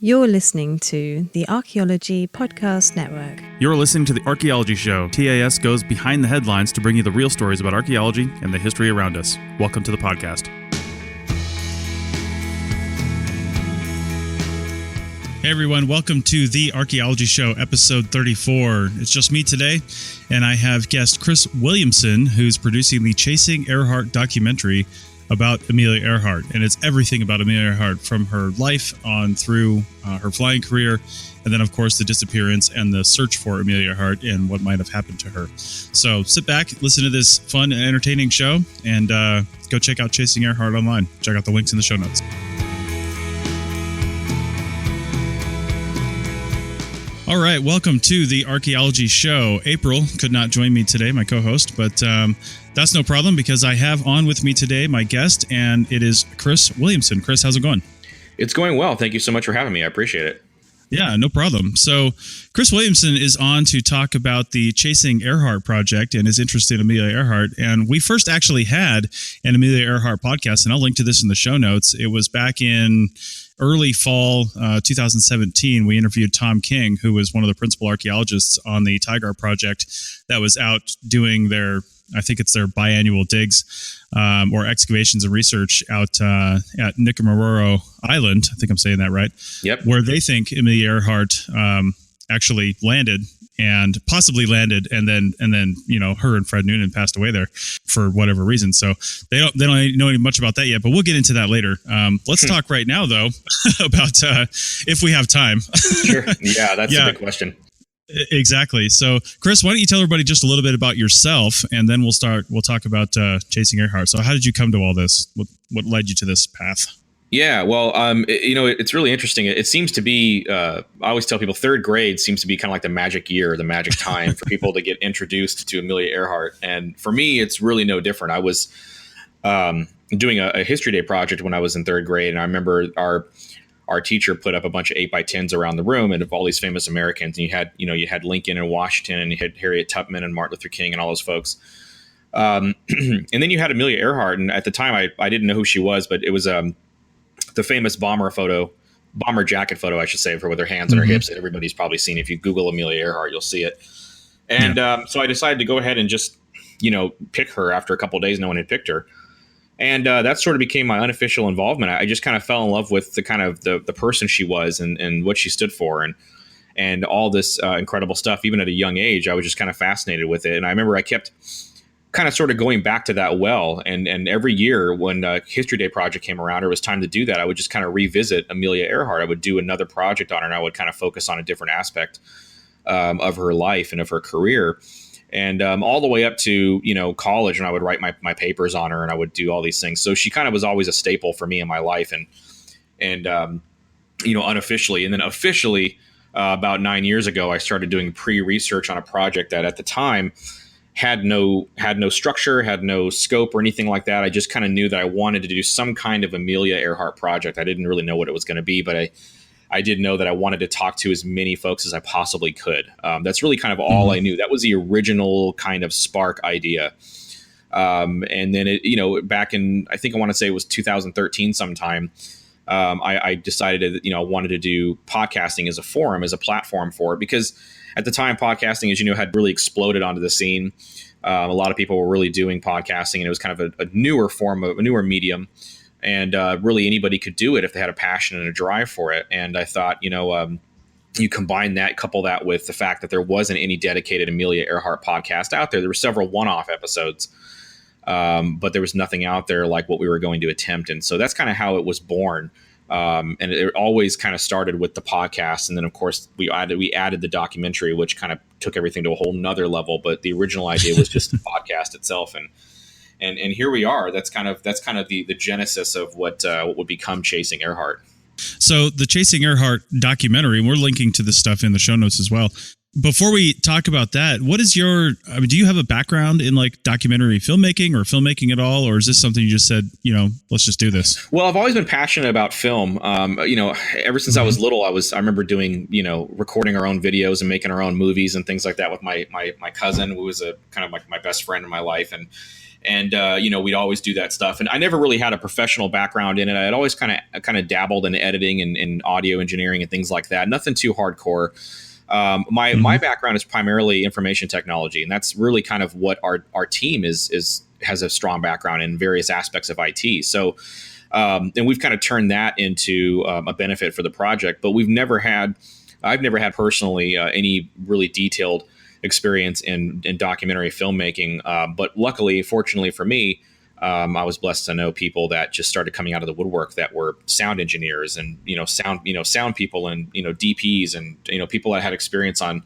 You're listening to the Archaeology Podcast Network. You're listening to the Archaeology Show. TAS goes behind the headlines to bring you the real stories about archaeology and the history around us. Welcome to the podcast. Hey everyone, welcome to the Archaeology Show, episode 34. It's just me today, and I have guest Chris Williamson, who's producing the Chasing Earhart documentary about Amelia Earhart. And it's everything about Amelia Earhart, from her life on through her flying career, and then, of course, the disappearance and the search for Amelia Earhart and what might have happened to her. So sit back, listen to this fun and entertaining show, and go check out Chasing Earhart online. Check out the links in the show notes. All right, welcome to the Archaeology Show. April could not join me today, my co-host, but that's no problem because I have on with me today my guest, and it is Chris Williamson. Chris, how's it going? It's going well. Thank you so much for having me. I appreciate it. Yeah, no problem. So Chris Williamson is on to talk about the Chasing Earhart project and his interest in Amelia Earhart. And we first actually had an Amelia Earhart podcast, and I'll link to this in the show notes. It was back in early fall 2017. We interviewed Tom King, who was one of the principal archaeologists on the Tiger project that was out doing their, I think it's their biannual digs or excavations and research out at Nicaragua Island. I think I'm saying that right. Yep. Where they think Amelia Earhart actually landed and possibly landed, and then you know, her and Fred Noonan passed away there for whatever reason. So they don't know much about that yet, but we'll get into that later. Let's talk right now though about if we have time. Sure. Yeah, that's a big question. Exactly. So, Chris, why don't you tell everybody just a little bit about yourself, and then we'll talk about Chasing Earhart. So how did you come to all this? What led you to this path? Yeah, well, it's really interesting. It seems to be, I always tell people, third grade seems to be kind of like the magic year, the magic time for people to get introduced to Amelia Earhart. And for me, it's really no different. I was doing a History Day project when I was in third grade, and I remember our teacher put up a bunch of 8x10s around the room and of all these famous Americans. And you had Lincoln and Washington, and you had Harriet Tubman and Martin Luther King and all those folks. And then you had Amelia Earhart. And at the time, I didn't know who she was, but it was the famous bomber jacket photo, I should say, of her with her hands on her hips that everybody's probably seen. If you Google Amelia Earhart, you'll see it. And so I decided to go ahead and just, pick her after a couple of days. No one had picked her. And that sort of became my unofficial involvement. I just kind of fell in love with the kind of the person she was and what she stood for and all this incredible stuff. Even at a young age, I was just kind of fascinated with it. And I remember I kept kind of sort of going back to that well. And every year when History Day project came around, or it was time to do that, I would just kind of revisit Amelia Earhart. I would do another project on her, and I would kind of focus on a different aspect of her life and of her career. And all the way up to, college, and I would write my papers on her, and I would do all these things. So she kind of was always a staple for me in my life, and unofficially. And then officially, about 9 years ago, I started doing pre-research on a project that at the time had no structure, had no scope or anything like that. I just kind of knew that I wanted to do some kind of Amelia Earhart project. I didn't really know what it was going to be, but I did know that I wanted to talk to as many folks as I possibly could. That's really kind of all I knew. That was the original kind of spark idea. And then back in, I think I want to say it was 2013 sometime, I decided that, I wanted to do podcasting as a forum, as a platform for it, because at the time, podcasting, as you know, had really exploded onto the scene. A lot of people were really doing podcasting, and it was kind of a newer form of a newer medium. And really anybody could do it if they had a passion and a drive for it. And I thought, you couple that with the fact that there wasn't any dedicated Amelia Earhart podcast out there. There were several one-off episodes, but there was nothing out there like what we were going to attempt. And so that's kind of how it was born. And it always kind of started with the podcast. And then, of course, we added the documentary, which kind of took everything to a whole nother level. But the original idea was just the podcast itself. And here we are. That's kind of the genesis of what would become Chasing Earhart. So the Chasing Earhart documentary, and we're linking to this stuff in the show notes as well. Before we talk about that, what is do you have a background in like documentary filmmaking or filmmaking at all? Or is this something you just said, let's just do this? Well, I've always been passionate about film. Ever since I was little, I remember doing, recording our own videos and making our own movies and things like that with my cousin, who was a kind of like my best friend in my life. And, we'd always do that stuff. And I never really had a professional background in it. I had always kind of dabbled in editing and audio engineering and things like that. Nothing too hardcore. My background is primarily information technology. And that's really kind of what our team has a strong background in various aspects of IT. So, and we've kind of turned that into a benefit for the project. But I've never had personally any really detailed experience in documentary filmmaking. But luckily, fortunately for me, I was blessed to know people that just started coming out of the woodwork that were sound engineers and, sound people and, DPs and, people that had experience on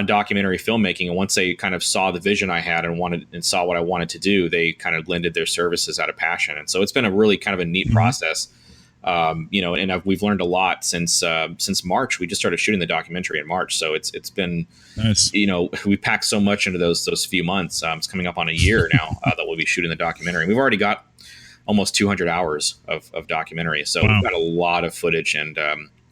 documentary filmmaking. And once they kind of saw the vision I had and saw what I wanted to do, they kind of lended their services out of passion. And so it's been a really kind of a neat process. We've learned a lot since March. We just started shooting the documentary in March. So it's been nice. We packed so much into those few months. It's coming up on a year now that we'll be shooting the documentary. We've already got almost 200 hours of documentary. So We've got a lot of footage and,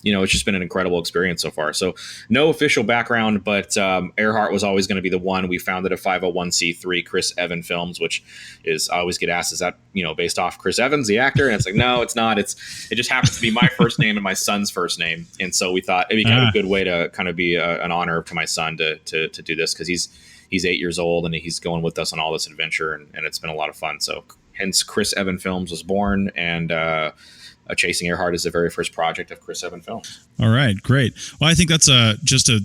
it's just been an incredible experience so far. So no official background, but Earhart was always going to be the one. We founded a 501c3 Chris Evans Films, which is, I always get asked, is that, based off Chris Evans, the actor? And it's like, no, it's not. It just happens to be my first name and my son's first name. And so we thought it'd be kind of a good way to kind of be an honor to my son to do this, because he's 8 years old and he's going with us on all this adventure. And it's been a lot of fun. So hence Chris Evans Films was born, and Chasing Earhart is the very first project of Chris Evans Films. All right, great. Well, I think that's just to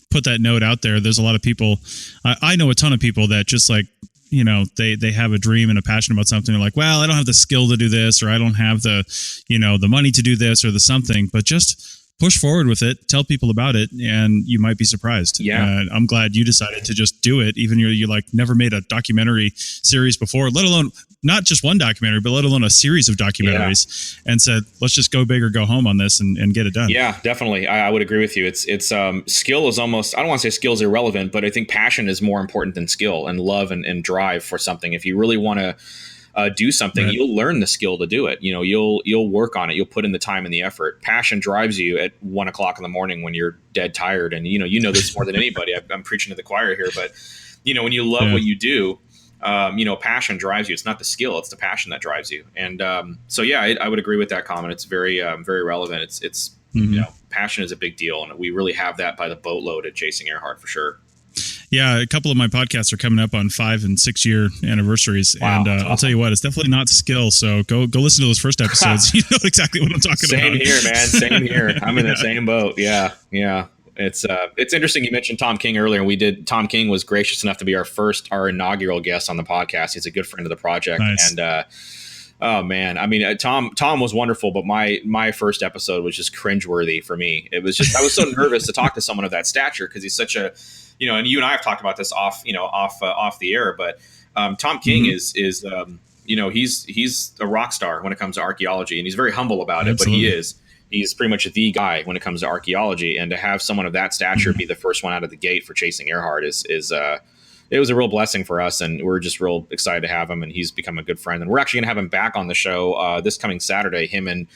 put that note out there. There's a lot of people. I know a ton of people that just like, they have a dream and a passion about something. They're like, well, I don't have the skill to do this, or I don't have the, the money to do this or the something, but just push forward with it, tell people about it, and you might be surprised. Yeah. I'm glad you decided to just do it. Even you like never made a documentary series before, let alone not just one documentary, but let alone a series of documentaries, and said, let's just go big or go home on this and get it done. Yeah, definitely. I would agree with you. It's skill is almost, I don't want to say skill is irrelevant, but I think passion is more important than skill, and love and drive for something. If you really want to do something, right, you'll learn the skill to do it. You'll work on it. You'll put in the time and the effort. Passion drives you at 1 o'clock in the morning when you're dead tired. And, this more than anybody. I'm preaching to the choir here, but, when you love what you do, passion drives you. It's not the skill, it's the passion that drives you. And I would agree with that comment. It's very, very relevant. It's passion is a big deal. And we really have that by the boatload at Chasing Earhart for sure. Yeah, a couple of my podcasts are coming up on 5 and 6 year anniversaries, wow, and awesome. I'll tell you what, it's definitely not skill. So go listen to those first episodes. You know exactly what I'm talking about. Same here, man. Same here. I'm in the same boat. Yeah. It's interesting. You mentioned Tom King earlier, and Tom King was gracious enough to be our inaugural guest on the podcast. He's a good friend of the project, nice. And oh man, I mean, Tom was wonderful, but my first episode was just cringeworthy for me. It was just, I was so nervous to talk to someone of that stature, because he's such a, and you and I have talked about this off the air, but Tom King is he's a rock star when it comes to archaeology, and he's very humble about Absolutely. it, but he's pretty much the guy when it comes to archaeology. And to have someone of that stature be the first one out of the gate for Chasing Earhart is it was a real blessing for us, and we're just real excited to have him, and he's become a good friend. And we're actually gonna have him back on the show this coming Saturday. Him and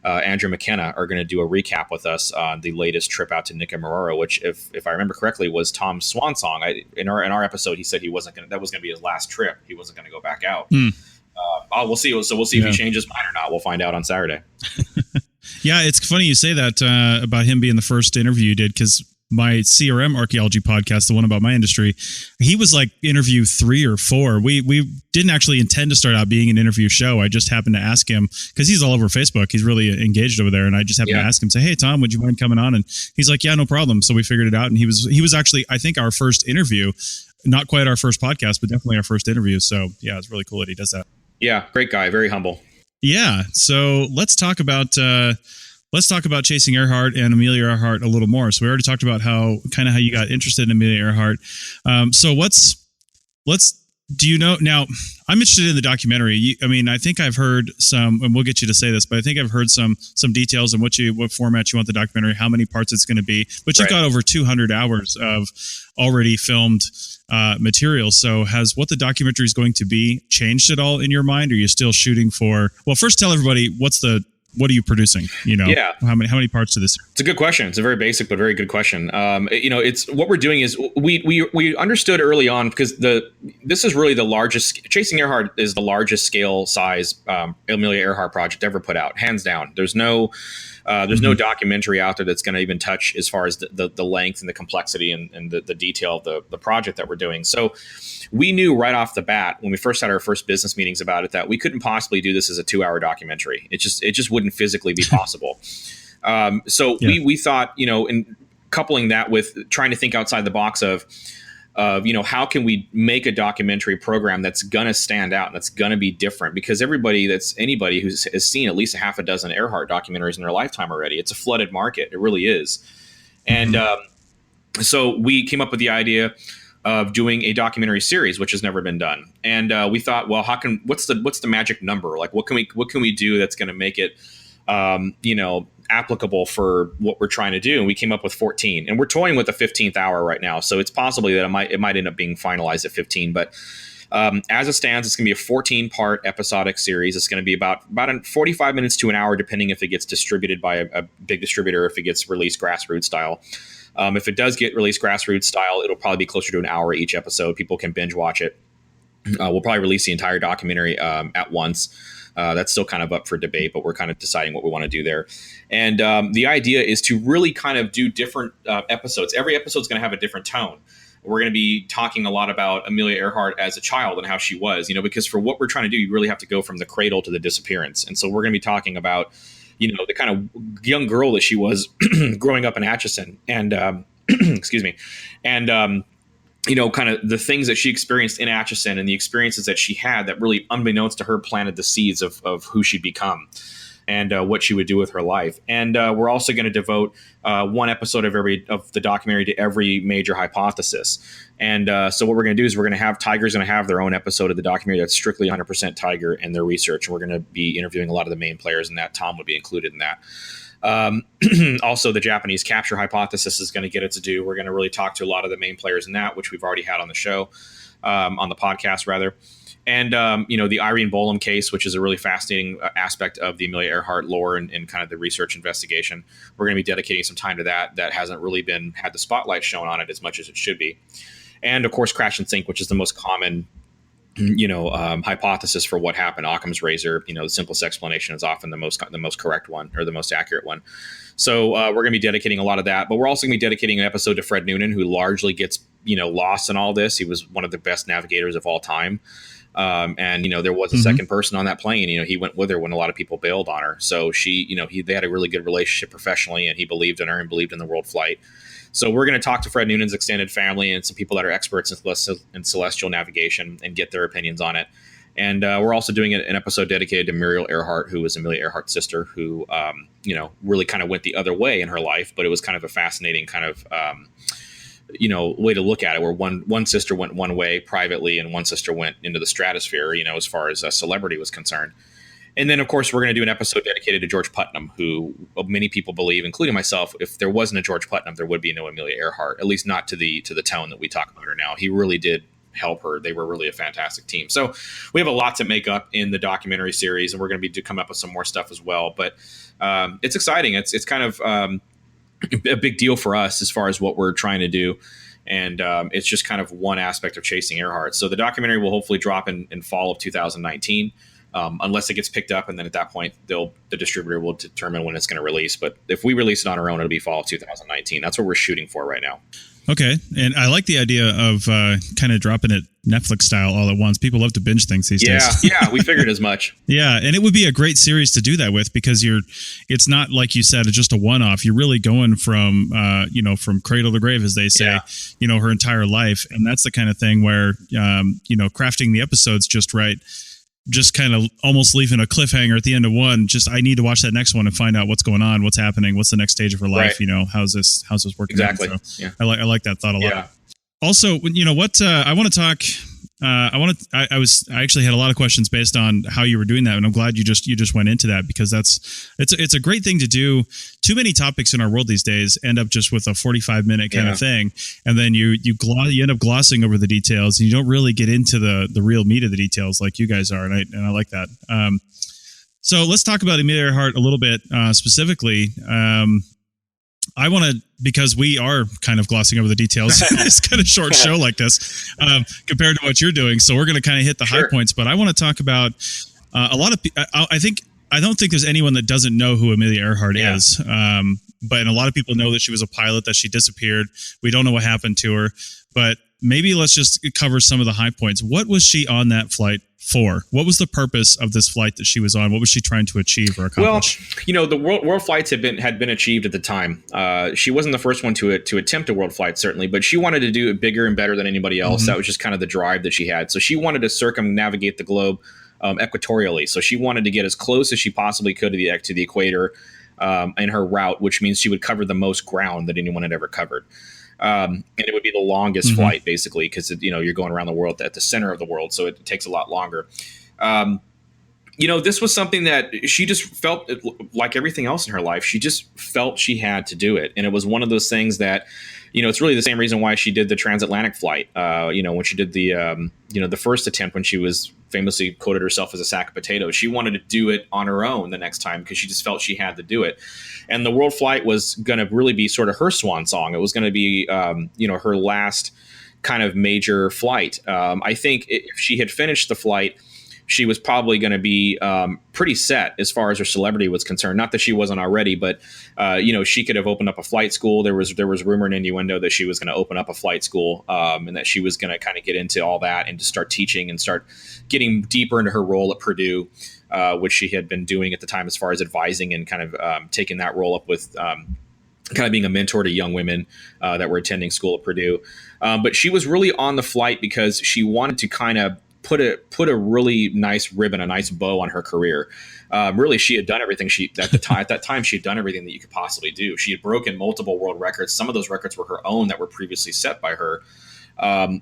Andrew McKenna are going to do a recap with us on the latest trip out to Nicaragua, which, if I remember correctly, was Tom's swan song. In our episode, he said that was going to be his last trip. He wasn't going to go back out. We'll see. So we'll see if he changes mind or not. We'll find out on Saturday. Yeah, it's funny you say that about him being the first interview you did, because my CRM archaeology podcast, the one about my industry, he was like interview 3 or 4. We didn't actually intend to start out being an interview show. I just happened to ask him, because he's all over Facebook. He's really engaged over there. And I just happened to ask him, say, hey, Tom, would you mind coming on? And he's like, yeah, no problem. So we figured it out. And he was actually, I think, our first interview, not quite our first podcast, but definitely our first interview. So yeah, it's really cool that he does that. Yeah. Great guy. Very humble. Yeah. So let's talk about Chasing Earhart and Amelia Earhart a little more. So we already talked about how you got interested in Amelia Earhart. So do you know, now I'm interested in the documentary. I think I've heard some, and we'll get you to say this, but I think I've heard some details on what format you want the documentary, how many parts it's going to be, but you've got over 200 hours of already filmed material. So has what the documentary is going to be changed at all in your mind? Or are you still shooting for, well, first tell everybody what's the what are you producing? Yeah. How many parts to this? It's a good question. It's a very basic but very good question. It's what we're doing is we understood early on, because this is really the largest. Chasing Earhart is the largest scale size Amelia Earhart project ever put out, hands down. There's no documentary out there that's going to even touch as far as the length and the complexity and the detail of the project that we're doing. So we knew right off the bat when we first had our first business meetings about it that we couldn't possibly do this as a 2-hour documentary. It just wouldn't physically be possible. We thought, in coupling that with trying to think outside the box of how can we make a documentary program that's going to stand out and that's going to be different, because anybody who has seen at least a half a dozen Earhart documentaries in their lifetime already. It's a flooded market. It really is. And so we came up with the idea of doing a documentary series, which has never been done. And we thought, well, what's the magic number? Like, what can we do that's going to make it, applicable for what we're trying to do? And we came up with 14, and we're toying with the 15th hour right now. So it's possibly that it might end up being finalized at 15, but as it stands, it's going to be a 14-part episodic series. It's going to be about 45 minutes to an hour, depending if it gets distributed by a big distributor, if it gets released grassroots style. If it does get released grassroots style, it'll probably be closer to an hour each episode. People can binge watch it. We'll probably release the entire documentary at once. That's still kind of up for debate, but we're kind of deciding what we want to do there. And the idea is to really kind of do different episodes. Every episode is going to have a different tone. We're going to be talking a lot about Amelia Earhart as a child and how she was, because for what we're trying to do, you really have to go from the cradle to the disappearance. And so we're going to be talking about, the kind of young girl that she was growing up in Atchison, and excuse me, and kind of the things that she experienced in Atchison and the experiences that she had that really, unbeknownst to her, planted the seeds of who she'd become and what she would do with her life. And we're also going to devote one episode of the documentary to every major hypothesis. And so what we're going to do is Tiger's going to have their own episode of the documentary that's strictly 100% Tiger and their research. And we're going to be interviewing a lot of the main players in that. Tom would be included in that. Also, the Japanese capture hypothesis is going to get its due. We're going to really talk to a lot of the main players in that, which we've already had on the show, on the podcast rather. And, the Irene Bolam case, which is a really fascinating aspect of the Amelia Earhart lore and kind of the research investigation. We're going to be dedicating some time to that. That hasn't really had the spotlight shown on it as much as it should be. And of course, crash and sink, which is the most common hypothesis for what happened. Occam's razor, the simplest explanation is often the most correct one, or the most accurate one. So we're going to be dedicating a lot of that, but we're also going to be dedicating an episode to Fred Noonan, who largely gets, lost in all this. He was one of the best navigators of all time. And there was a second person on that plane. He went with her when a lot of people bailed on her. So they had a really good relationship professionally, and he believed in her and believed in the world flight. So we're going to talk to Fred Noonan's extended family and some people that are experts in celestial navigation and get their opinions on it. And we're also doing an episode dedicated to Muriel Earhart, who was Amelia Earhart's sister, who, really kind of went the other way in her life. But it was kind of a fascinating kind of, way to look at it, where one sister went one way privately and one sister went into the stratosphere, as far as a celebrity was concerned. And then, of course, we're going to do an episode dedicated to George Putnam, who many people believe, including myself, if there wasn't a George Putnam, there would be no Amelia Earhart, at least not to the tone that we talk about her now. He really did help her. They were really a fantastic team. So we have a lot to make up in the documentary series, and we're going to be come up with some more stuff as well. But it's exciting. It's kind of a big deal for us as far as what we're trying to do. And it's just kind of one aspect of Chasing Earhart. So the documentary will hopefully drop in fall of 2019. Unless it gets picked up, and then at that point, the distributor will determine when it's going to release. But if we release it on our own, it'll be fall of 2019. That's what we're shooting for right now. Okay, and I like the idea of kind of dropping it Netflix style all at once. People love to binge things these days. Yeah, we figured as much. Yeah, and it would be a great series to do that with, because it's not like you said, it's just a one-off. You're really going from from cradle to grave, as they say, her entire life, and that's the kind of thing where crafting the episodes just right. Just kind of almost leaving a cliffhanger at the end of one. Just, I need to watch that next one and find out what's going on, what's happening, what's the next stage of her life. Right. How's this working? Exactly. Out? So yeah. I like that thought a lot. Yeah. Also, what I want to talk. I actually had a lot of questions based on how you were doing that, and I'm glad you just went into that, because it's a great thing to do. Too many topics in our world these days end up just with a 45-minute kind of thing, and then you end up glossing over the details, and you don't really get into the real meat of the details like you guys are, and I like that. So let's talk about Amelia Earhart a little bit specifically. I want to, because we are kind of glossing over the details. It's kind of short show like this compared to what you're doing. So we're going to kind of hit the high points. But I want to talk about a lot of people. I don't think there's anyone that doesn't know who Amelia Earhart is. But a lot of people know that she was a pilot, that she disappeared. We don't know what happened to her. But maybe let's just cover some of the high points. What was she on that flight for? What was the purpose of this flight that she was on? What was she trying to achieve or accomplish? Well, the world flights had been achieved at the time. She wasn't the first one to attempt a world flight, certainly, but she wanted to do it bigger and better than anybody else. That was just kind of the drive that she had. So she wanted to circumnavigate the globe equatorially. So she wanted to get as close as she possibly could to the equator in her route, which means she would cover the most ground that anyone had ever covered. And it would be the longest flight, basically, because you're going around the world at the center of the world, so it takes a lot longer. This was something that she just felt like everything else in her life. She just felt she had to do it, and it was one of those things that, it's really the same reason why she did the transatlantic flight. When she did the first attempt, when she was famously quoted herself as a sack of potatoes, she wanted to do it on her own the next time because she just felt she had to do it. And the world flight was going to really be sort of her swan song. It was going to be, her last kind of major flight. I think if she had finished the flight, she was probably going to be pretty set as far as her celebrity was concerned. Not that she wasn't already, but she could have opened up a flight school. There was rumor and innuendo that she was going to open up a flight school and that she was going to kind of get into all that and to start teaching and start getting deeper into her role at Purdue, which she had been doing at the time as far as advising and kind of taking that role up with kind of being a mentor to young women that were attending school at Purdue. But she was really on the flight because she wanted to kind of put a really nice ribbon, a nice bow on her career. Really, she had done everything at that time she had done everything that you could possibly do. She had broken multiple world records. Some of those records were her own that were previously set by her.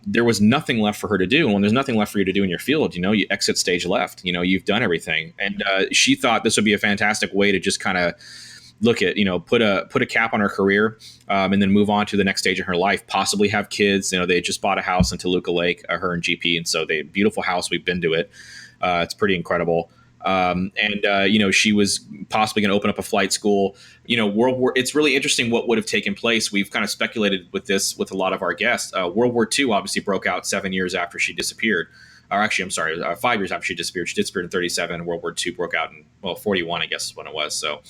There was nothing left for her to do. And when there's nothing left for you to do in your field, you exit stage left. You've done everything. And she thought this would be a fantastic way to just kind of look at, put a cap on her career and then move on to the next stage in her life, possibly have kids. They just bought a house in Toluca Lake, her and GP. And so they beautiful house. We've been to it. It's pretty incredible. She was possibly going to open up a flight school. World War. It's really interesting what would have taken place. We've kind of speculated with this with a lot of our guests. World War II obviously broke out 7 years after she disappeared. Or actually, I'm sorry, 5 years after she disappeared. She disappeared in 1937. World War II broke out in 1941, I guess is when it was. So,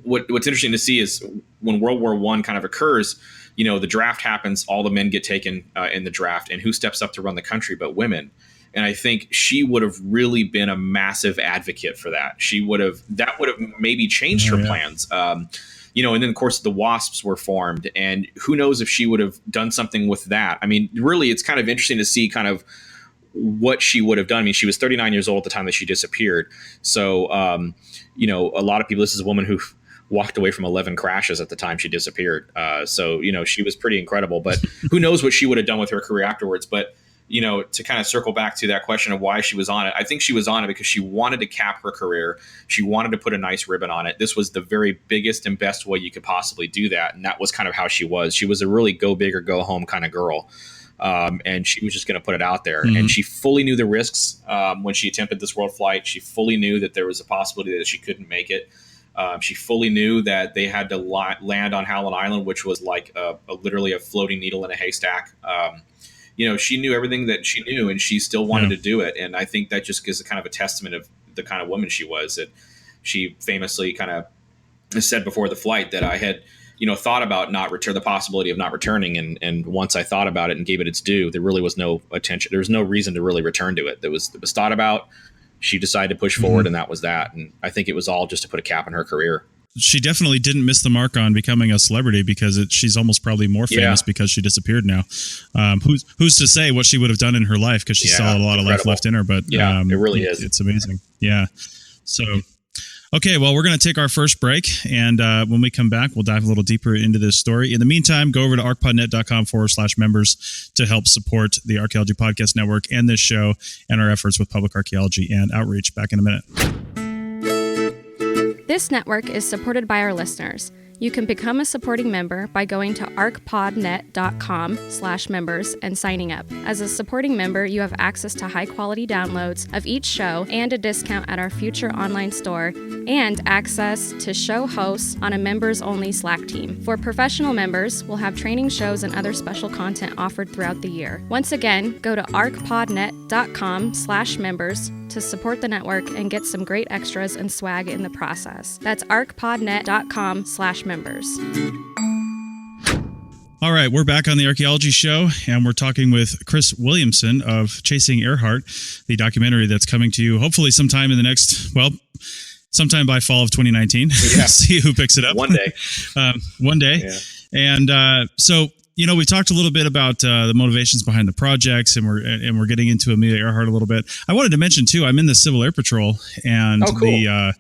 what's interesting to see is when World War I kind of occurs, the draft happens, all the men get taken in the draft, and who steps up to run the country but women? And I think she would have really been a massive advocate for that. That would have maybe changed her plans. And then of course the WASPs were formed, and who knows if she would have done something with that. I mean, really, it's kind of interesting to see kind of what she would have done. I mean, she was 39 years old at the time that she disappeared. So, a lot of people, this is a woman who walked away from 11 crashes at the time she disappeared. So, she was pretty incredible, but who knows what she would have done with her career afterwards. But, to kind of circle back to that question of why she was on it, I think she was on it because she wanted to cap her career. She wanted to put a nice ribbon on it. This was the very biggest and best way you could possibly do that. And that was kind of how she was. She was a really go big or go home kind of girl. And she was just going to put it out there. And she fully knew the risks when she attempted this world flight. She fully knew that there was a possibility that she couldn't make it. She fully knew that they had to land on Howland Island, which was like literally a floating needle in a haystack. She knew everything that she knew, and she still wanted to do it. And I think that just gives a kind of a testament of the kind of woman she was. That she famously kind of said before the flight that I had thought about the possibility of not returning. And once I thought about it and gave it its due, there really was no attention. There was no reason to really return to it. It was thought about. She decided to push forward, and that was that. And I think it was all just to put a cap on her career. She definitely didn't miss the mark on becoming a celebrity because she's almost probably more famous because she disappeared now. Who's to say what she would have done in her life, because she still had a lot of life left in her. But it really is. It's amazing. Yeah. So, okay, well, we're going to take our first break, and when we come back, we'll dive a little deeper into this story. In the meantime, go over to arcpodnet.com/members to help support the Archaeology Podcast Network and this show and our efforts with public archaeology and outreach. Back in a minute. This network is supported by our listeners. You can become a supporting member by going to arcpodnet.com/members and signing up. As a supporting member, you have access to high-quality downloads of each show and a discount at our future online store, and access to show hosts on a members-only Slack team. For professional members, we'll have training shows and other special content offered throughout the year. Once again, go to arcpodnet.com/members to support the network and get some great extras and swag in the process. That's arcpodnet.com/members. All right, we're back on the Archaeology Show, and we're talking with Chris Williamson of Chasing Earhart, the documentary that's coming to you hopefully sometime in the next, sometime by fall of 2019. Yeah. See who picks it up. One day. One day. Yeah. And so, we talked a little bit about the motivations behind the projects, and we're getting into Amelia Earhart a little bit. I wanted to mention too, I'm in the Civil Air Patrol, and cool.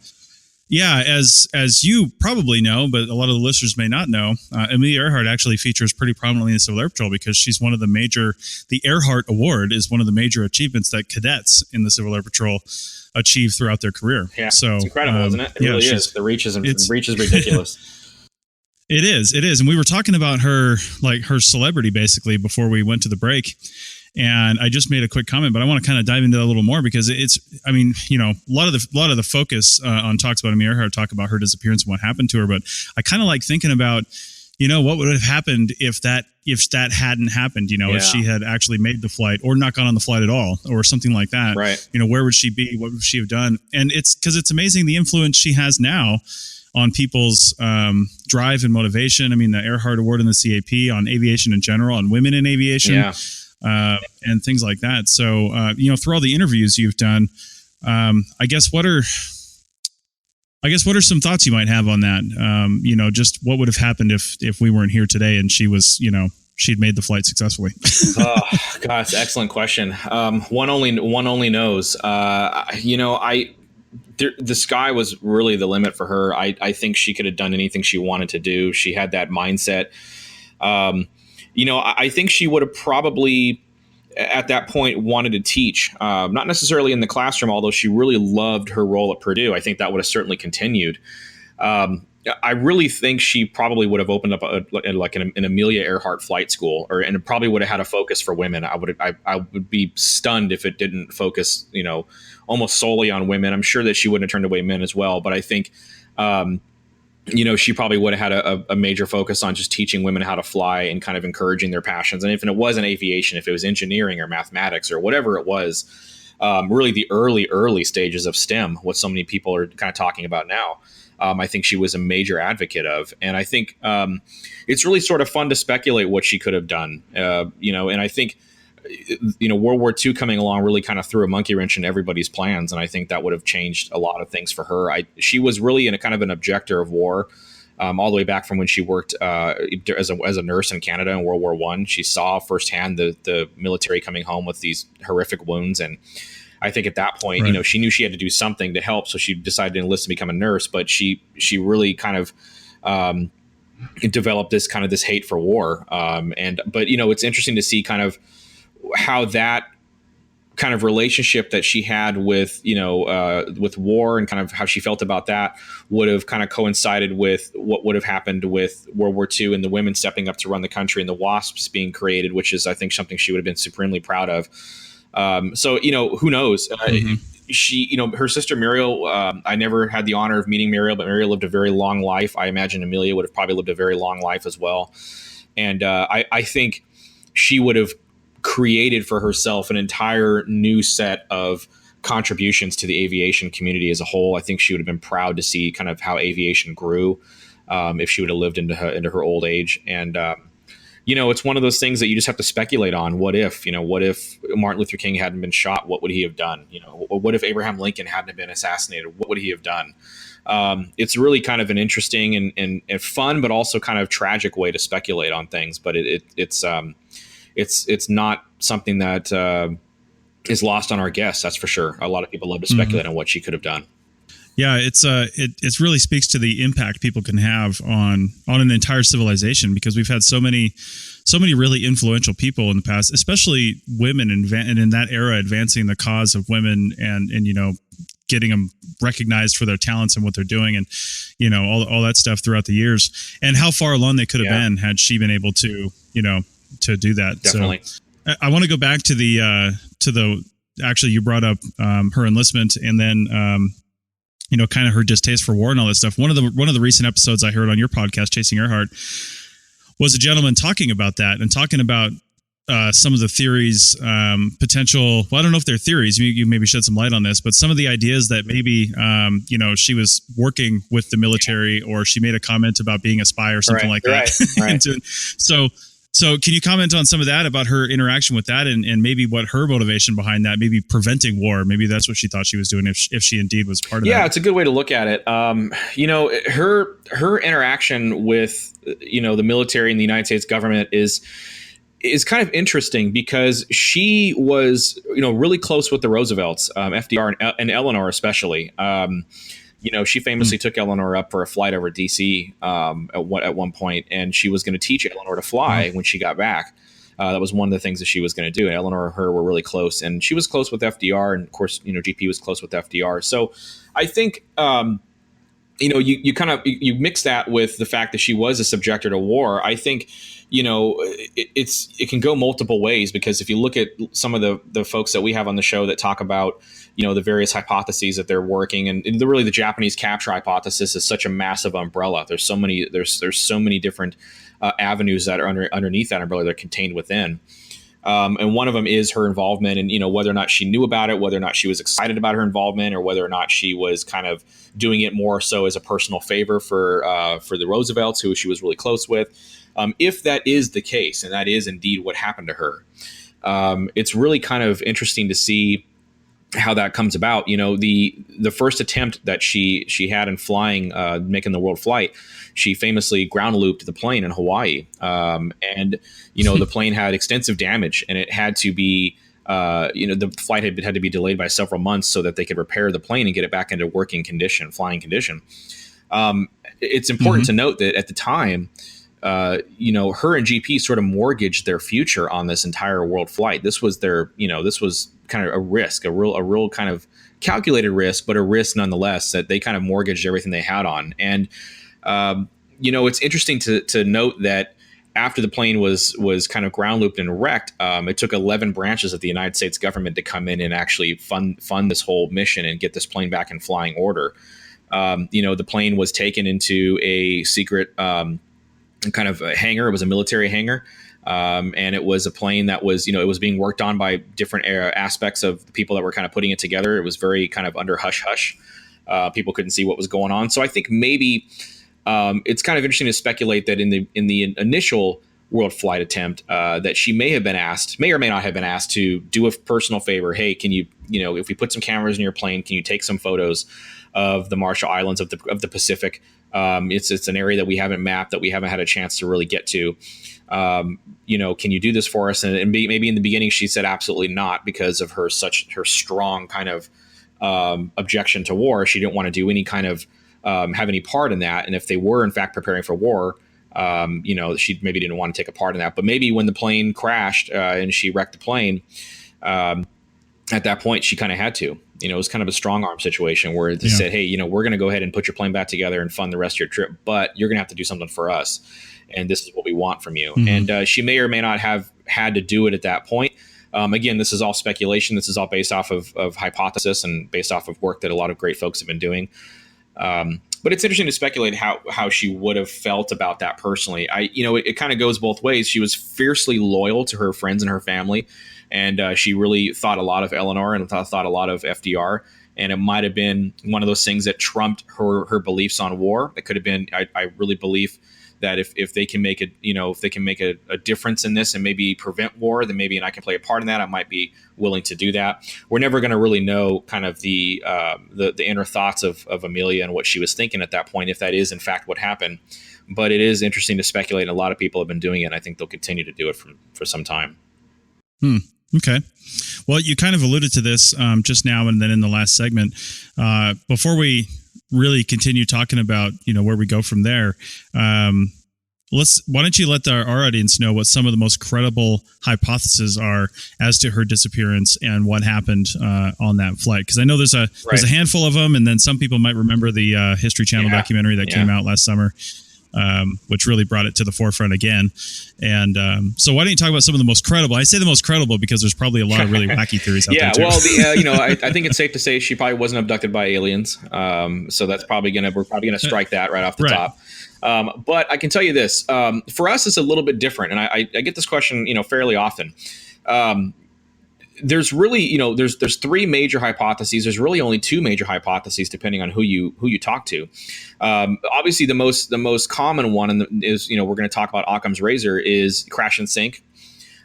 as you probably know, but a lot of the listeners may not know, Amelia Earhart actually features pretty prominently in the Civil Air Patrol because she's one of the Earhart Award is one of the major achievements that cadets in the Civil Air Patrol achieve throughout their career. Yeah, so it's incredible, isn't it? It really is. The reach is ridiculous. It is. And we were talking about her celebrity basically before we went to the break. And I just made a quick comment, but I want to kind of dive into that a little more because a lot of the focus on talks about Amelia Earhart talk about her disappearance and what happened to her. But I kind of like thinking about, what would have happened if that hadn't happened, if she had actually made the flight or not gone on the flight at all or something like that, right? Where would she be? What would she have done? And it's because it's amazing the influence she has now on people's drive and motivation. I mean, the Earhart Award and the CAP on aviation in general, on women in aviation, and things like that. So, through all the interviews you've done, I guess what are some thoughts you might have on that? Just what would have happened if we weren't here today and she was, she'd made the flight successfully? Oh, gosh, excellent question. One only knows. The sky was really the limit for her. I think she could have done anything she wanted to do. She had that mindset. I think she would have probably at that point wanted to teach, not necessarily in the classroom, although she really loved her role at Purdue. I think that would have certainly continued. I really think she probably would have opened up an Amelia Earhart flight school, and it probably would have had a focus for women. I would be stunned if it didn't focus, almost solely on women. I'm sure that she wouldn't have turned away men as well, but I think, she probably would have had a major focus on just teaching women how to fly and kind of encouraging their passions. And if it wasn't aviation, if it was engineering or mathematics or whatever it was, really the early stages of STEM, what so many people are kind of talking about now. I think she was a major advocate of. And I think it's really sort of fun to speculate what she could have done, and I think, World War II coming along really kind of threw a monkey wrench in everybody's plans. And I think that would have changed a lot of things for her. She was really in a kind of an objector of war all the way back from when she worked as a nurse in Canada in World War I. She saw firsthand the military coming home with these horrific wounds. And I think at that point, right, she knew she had to do something to help. So she decided to enlist to become a nurse. But she really kind of developed this hate for war. But it's interesting to see kind of how that kind of relationship that she had with war and kind of how she felt about that would have kind of coincided with what would have happened with World War II and the women stepping up to run the country and the WASPs being created, which is, I think, something she would have been supremely proud of. So, who knows? Mm-hmm. She, her sister Muriel, I never had the honor of meeting Muriel, but Muriel lived a very long life. I imagine Amelia would have probably lived a very long life as well. And I think she would have created for herself an entire new set of contributions to the aviation community as a whole. I think she would have been proud to see kind of how aviation grew if she would have lived into her old age. And, it's one of those things that you just have to speculate on. What if Martin Luther King hadn't been shot? What would he have done? What if Abraham Lincoln hadn't been assassinated? What would he have done? It's really kind of an interesting and fun, but also kind of tragic way to speculate on things. But it's not something that is lost on our guests. That's for sure. A lot of people love to speculate on what she could have done. Yeah, it really speaks to the impact people can have on an entire civilization, because we've had so many really influential people in the past, especially women, and in that era advancing the cause of women and getting them recognized for their talents and what they're doing, and all that stuff throughout the years, and how far along they could have been had she been able to to do that. Definitely. So I want to go back to the actually, you brought up her enlistment, and then kind of her distaste for war and all that stuff. One of the recent episodes I heard on your podcast, Chasing Earhart, was a gentleman talking about that and talking about some of the theories, potential. Well, I don't know if they're theories. You maybe shed some light on this, but some of the ideas that maybe she was working with the military, or she made a comment about being a spy or something like that. Right. So can you comment on some of that, about her interaction with that, and maybe what her motivation behind that, maybe preventing war? Maybe that's what she thought she was doing, if she indeed was part of that. Yeah, it's a good way to look at it. Her interaction with the military and the United States government is kind of interesting, because she was really close with the Roosevelts, FDR and Eleanor especially. She famously took Eleanor up for a flight over DC at one point, and she was going to teach Eleanor to fly when she got back. That was one of the things that she was going to do. And Eleanor and her were really close, and she was close with FDR, and of course, GP was close with FDR. So I think you mix that with the fact that she was a subjector to war. I think it can go multiple ways, because if you look at some of the folks that we have on the show that talk about the various hypotheses that they're working, and really the Japanese capture hypothesis is such a massive umbrella. There's so many different avenues that are underneath that umbrella, that are contained within. And one of them is her involvement, and whether or not she knew about it, whether or not she was excited about her involvement, or whether or not she was kind of doing it more so as a personal favor for the Roosevelts, who she was really close with. If that is the case, and that is indeed what happened to her, it's really kind of interesting to see how that comes about. The first attempt that she had in flying, making the world flight, she famously ground looped the plane in Hawaii. And the plane had extensive damage, and it had to be, the flight had to be delayed by several months so that they could repair the plane and get it back into flying condition. It's important to note that at the time, her and GP sort of mortgaged their future on this entire world flight. This was this was kind of a risk, a real kind of calculated risk, but a risk nonetheless, that they kind of mortgaged everything they had on. And, it's interesting to note that after the plane was kind of ground looped and wrecked, it took 11 branches of the United States government to come in and actually fund this whole mission and get this plane back in flying order. The plane was taken into a secret, kind of a hangar. It was a military hangar. And it was a plane that was, it was being worked on by different aspects of the people that were kind of putting it together. It was very kind of under hush hush. People couldn't see what was going on. So I think maybe it's kind of interesting to speculate that in the initial world flight attempt, that she may or may not have been asked to do a personal favor. Hey, can you, if we put some cameras in your plane, can you take some photos of the Marshall Islands of the Pacific? It's an area that we haven't mapped, that we haven't had a chance to really get to. Can you do this for us? And maybe in the beginning she said absolutely not, because of her strong kind of objection to war. She didn't want to do any kind of have any part in that. And if they were in fact preparing for war, she maybe didn't want to take a part in that. But maybe when the plane crashed and she wrecked the plane, at that point she kind of had to. It was kind of a strong arm situation where they said, hey, we're going to go ahead and put your plane back together and fund the rest of your trip, but you're going to have to do something for us. And this is what we want from you. And she may or may not have had to do it at that point. Again, this is all speculation. This is all based off of hypothesis and based off of work that a lot of great folks have been doing. But it's interesting to speculate how she would have felt about that personally. It kind of goes both ways. She was fiercely loyal to her friends and her family. And she really thought a lot of Eleanor and thought a lot of FDR. And it might have been one of those things that trumped her beliefs on war. It could have been, I really believe that if they can make a difference in this and maybe prevent war, then maybe, and I can play a part in that, I might be willing to do that. We're never going to really know kind of the inner thoughts of Amelia and what she was thinking at that point, if that is in fact what happened. But it is interesting to speculate. And a lot of people have been doing it. And I think they'll continue to do it for some time. Okay. Well, you kind of alluded to this just now and then in the last segment. Before we really continue talking about, where we go from there, Why don't you let our audience know what some of the most credible hypotheses are as to her disappearance and what happened on that flight? Because I know there's a handful of them, and then some people might remember the History Channel documentary that came out last summer, which really brought it to the forefront again. And so why don't you talk about some of the most credible? I say the most credible because there's probably a lot of really wacky theories out there too. Well, I think it's safe to say she probably wasn't abducted by aliens. So that's we're probably gonna strike that right off the top. But I can tell you this, for us, it's a little bit different. And I get this question, fairly often. There's really, there's three major hypotheses. There's really only two major hypotheses, depending on who you talk to. Obviously, the most common one is, we're going to talk about Occam's razor, is crash and sink.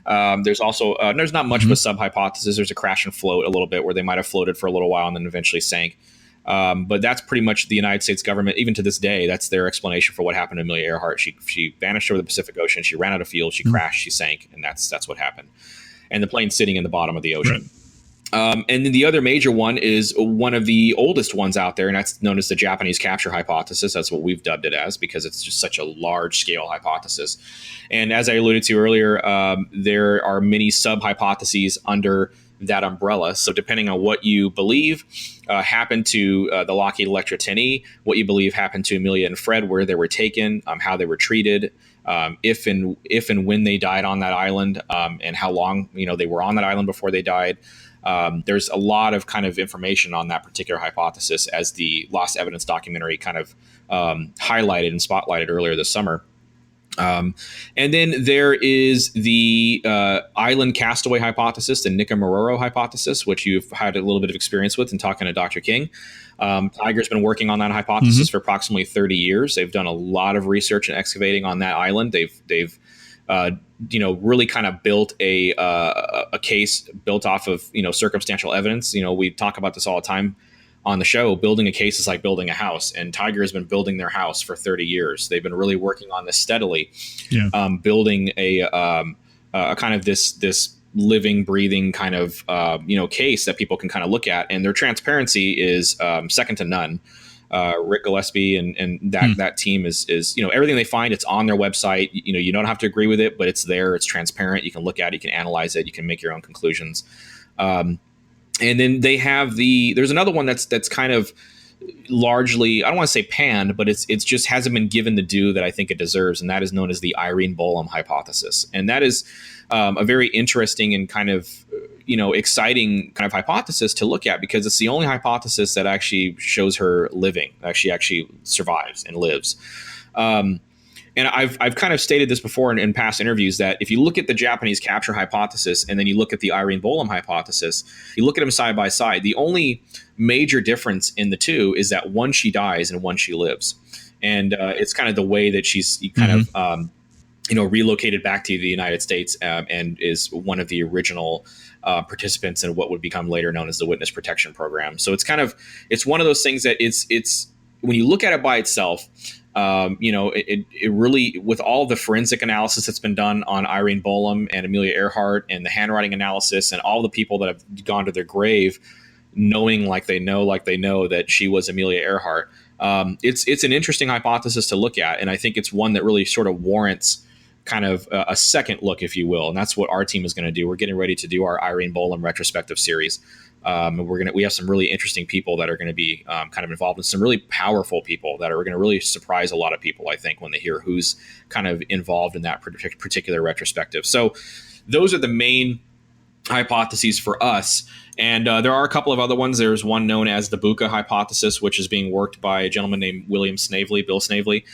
There's also, there's not much of a sub hypothesis. There's a crash and float a little bit, where they might have floated for a little while and then eventually sank. But that's pretty much the United States government, even to this day. That's their explanation for what happened to Amelia Earhart. She vanished over the Pacific Ocean. She ran out of fuel. She crashed. She sank, and that's what happened. And the plane's sitting in the bottom of the ocean. Right. And then the other major one is one of the oldest ones out there, and that's known as the Japanese capture hypothesis. That's what we've dubbed it as, because it's just such a large scale hypothesis. And as I alluded to earlier, there are many sub hypotheses under that umbrella. So depending on what you believe happened to the Lockheed Electra 10E, what you believe happened to Amelia and Fred, where they were taken, how they were treated, if and when they died on that island, and how long they were on that island before they died. There's a lot of kind of information on that particular hypothesis, as the Lost Evidence documentary kind of highlighted and spotlighted earlier this summer. And then there is the island castaway hypothesis, the Nikamororo hypothesis, which you've had a little bit of experience with in talking to Dr. King. Tiger's been working on that hypothesis for approximately 30 years. They've done a lot of research and excavating on that island. They've really kind of built a case built off of circumstantial evidence. We talk about this all the time on the show. Building a case is like building a house, and Tiger has been building their house for 30 years. They've been really working on this steadily, building a kind of this living, breathing kind of case that people can kind of look at, and their transparency is second to none. Rick Gillespie and that team is everything they find, it's on their website. You don't have to agree with it, but it's there. It's transparent. You can look at it. You can analyze it. You can make your own conclusions. And then they have there's another one that's kind of largely, I don't want to say panned, but it's just hasn't been given the due that I think it deserves. And that is known as the Irene Bolam hypothesis. And that is a very interesting and kind of, exciting kind of hypothesis to look at, because it's the only hypothesis that actually shows her living, actually survives and lives. And I've kind of stated this before in past interviews, that if you look at the Japanese capture hypothesis and then you look at the Irene Bolam hypothesis, you look at them side by side. The only major difference in the two is that one she dies and one she lives. And it's kind of the way that she's kind of relocated back to the United States and is one of the original participants in what would become later known as the Witness Protection Program. So it's one of those things that it's when you look at it by itself, it really, with all the forensic analysis that's been done on Irene Bolam and Amelia Earhart, and the handwriting analysis, and all the people that have gone to their grave knowing like they know that she was Amelia Earhart, it's an interesting hypothesis to look at, and I think it's one that really sort of warrants kind of a second look, if you will. And that's what our team is going to do. We're getting ready to do our Irene Bolam retrospective series. And we have some really interesting people that are going to be kind of involved, in some really powerful people that are going to really surprise a lot of people, I think, when they hear who's kind of involved in that particular retrospective. So those are the main hypotheses for us. And there are a couple of other ones. There's one known as the Buka hypothesis, which is being worked by a gentleman named Bill Snavely.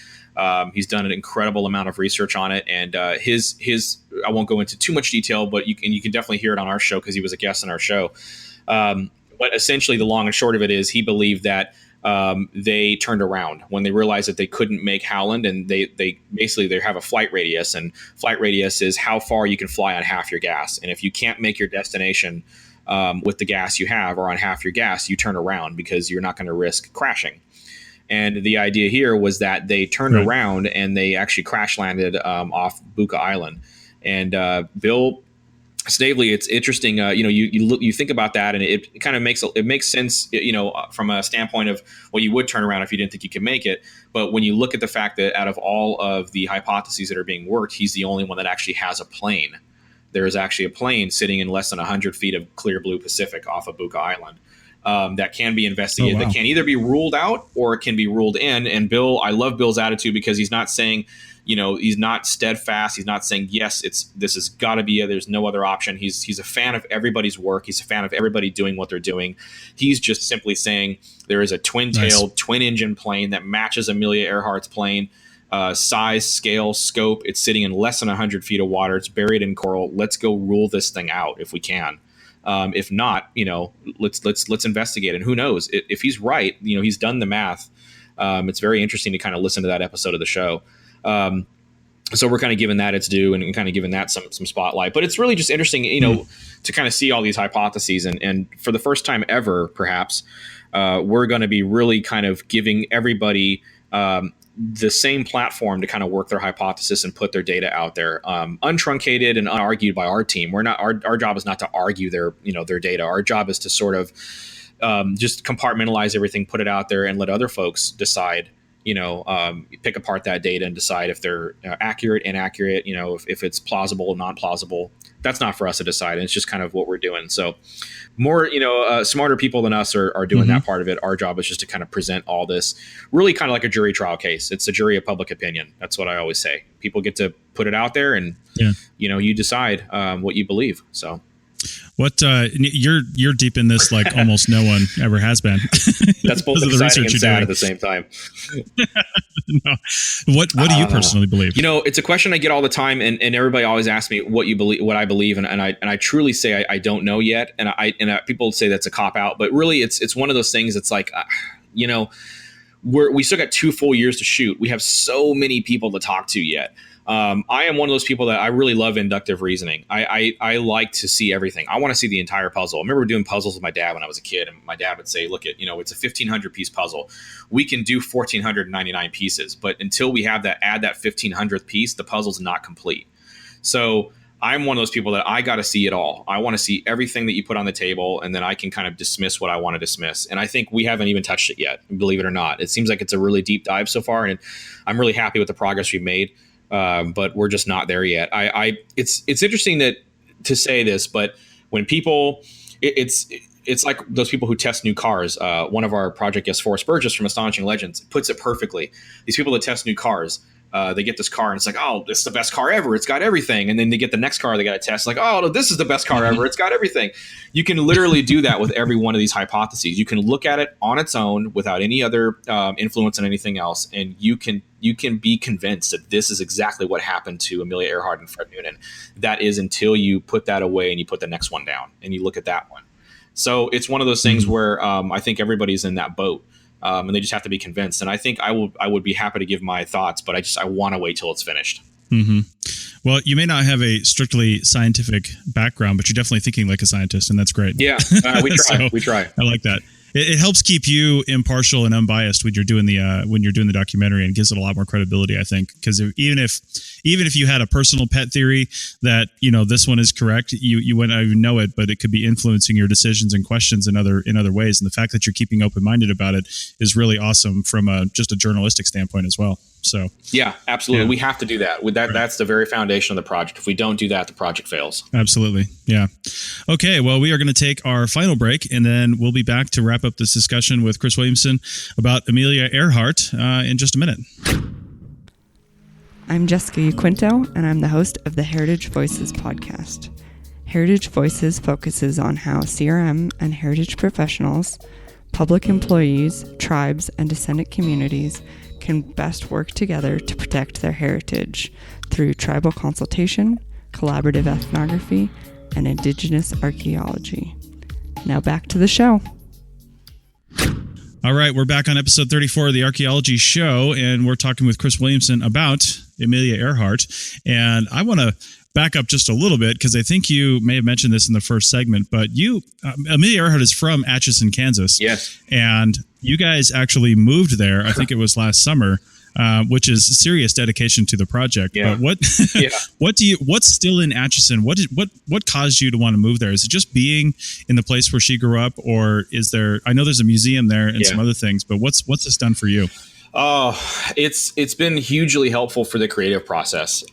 He's done an incredible amount of research on it, and his I won't go into too much detail, but you can definitely hear it on our show, because he was a guest on our show. But essentially, the long and short of it is, he believed that they turned around when they realized that they couldn't make Howland, and they have a flight radius, and flight radius is how far you can fly on half your gas. And if you can't make your destination with the gas you have, or on half your gas, you turn around, because you're not going to risk crashing. And the idea here was that they turned around and they actually crash landed off Buka Island. And Bill Snavely, it's interesting. You think about that, and it kind of makes sense. From a standpoint of, well, you would turn around if you didn't think you could make it. But when you look at the fact that out of all of the hypotheses that are being worked, he's the only one that actually has a plane. There is actually a plane sitting in less than 100 feet of clear blue Pacific off of Buka Island that can be investigated. Oh, wow. That can either be ruled out or it can be ruled in. And Bill, I love Bill's attitude because he's not saying, he's not steadfast. He's not saying, yes, this has got to be there's no other option. He's a fan of everybody's work. He's a fan of everybody doing what they're doing. He's just simply saying there is a twin-tailed, twin-engine plane that matches Amelia Earhart's plane. Size, scale, scope. It's sitting in less than 100 feet of water. It's buried in coral. Let's go rule this thing out if we can. If not, let's investigate. And who knows if he's right? He's done the math. It's very interesting to kind of listen to that episode of the show. So we're kind of giving that its due and kind of giving that some spotlight. But it's really just interesting, to kind of see all these hypotheses. And for the first time ever, perhaps, we're going to be really kind of giving everybody the same platform to kind of work their hypothesis and put their data out there, untruncated and unargued by our team. We're not, our job is not to argue their data. Our job is to sort of just compartmentalize everything, put it out there, and let other folks decide, pick apart that data and decide if they're accurate, inaccurate, if it's plausible, not plausible. That's not for us to decide. And it's just kind of what we're doing. So more, smarter people than us are doing that part of it. Our job is just to kind of present all this really kind of like a jury trial case. It's a jury of public opinion. That's what I always say. People get to put it out there and, you decide what you believe. So. What you're deep in this like almost no one ever has been. That's both exciting and sad at the same time. No. What do you personally believe? It's a question I get all the time, and everybody always asks me what I believe, and I truly say I don't know yet, and people say that's a cop out, but really it's one of those things. It's like we still got 2 full years to shoot. We have so many people to talk to yet. I am one of those people that I really love inductive reasoning. I like to see everything. I want to see the entire puzzle. I remember doing puzzles with my dad when I was a kid, and my dad would say, look, it's a 1,500 piece puzzle. We can do 1,499 pieces, but until we have add that 1,500th piece, the puzzle's not complete. So I'm one of those people that I got to see it all. I want to see everything that you put on the table, and then I can kind of dismiss what I want to dismiss. And I think we haven't even touched it yet, believe it or not. It seems like it's a really deep dive so far, and I'm really happy with the progress we've made. But we're just not there yet. It's interesting to say this, but when people, it's like those people who test new cars. One of our project guests, Forrest Burgess from Astonishing Legends, puts it perfectly. These people that test new cars, they get this car and it's like, oh, it's the best car ever. It's got everything. And then they get the next car they got to test. Like, oh, this is the best car ever. It's got everything. You can literally do that with every one of these hypotheses. You can look at it on its own without any other influence on anything else. And you can be convinced that this is exactly what happened to Amelia Earhart and Fred Noonan. That is until you put that away and you put the next one down and you look at that one. So it's one of those things where I think everybody's in that boat. And they just have to be convinced. And I think I would be happy to give my thoughts, but I want to wait till it's finished. Mm-hmm. Well, you may not have a strictly scientific background, but you're definitely thinking like a scientist, and that's great. Yeah, we try. We try. I like that. It helps keep you impartial and unbiased when you're doing the documentary, and gives it a lot more credibility, I think. Because even if you had a personal pet theory that this one is correct, you wouldn't even know it, but it could be influencing your decisions and questions in other ways. And the fact that you're keeping open minded about it is really awesome from just a journalistic standpoint as well. So yeah, absolutely. Yeah. We have to do that. That's the very foundation of the project. If we don't do that, the project fails. Absolutely. Yeah. Okay. Well, we are going to take our final break, and then we'll be back to wrap up this discussion with Chris Williamson about Amelia Earhart in just a minute. I'm Jessica Yaquinto, and I'm the host of the Heritage Voices podcast. Heritage Voices focuses on how CRM and heritage professionals, public employees, tribes, and descendant communities can best work together to protect their heritage through tribal consultation, collaborative ethnography, and indigenous archaeology. Now back to the show. All right, we're back on episode 34 of the Archaeology Show, and we're talking with Chris Williamson about Amelia Earhart. And I want to back up just a little bit, because I think you may have mentioned this in the first segment, but Amelia Earhart is from Atchison, Kansas. Yes. And you guys actually moved there, I think it was last summer, which is serious dedication to the project. Yeah. But what's still in Atchison? What caused you to want to move there? Is it just being in the place where she grew up, or is there? I know there's a museum there and some other things, but what's this done for you? Oh, it's been hugely helpful for the creative process.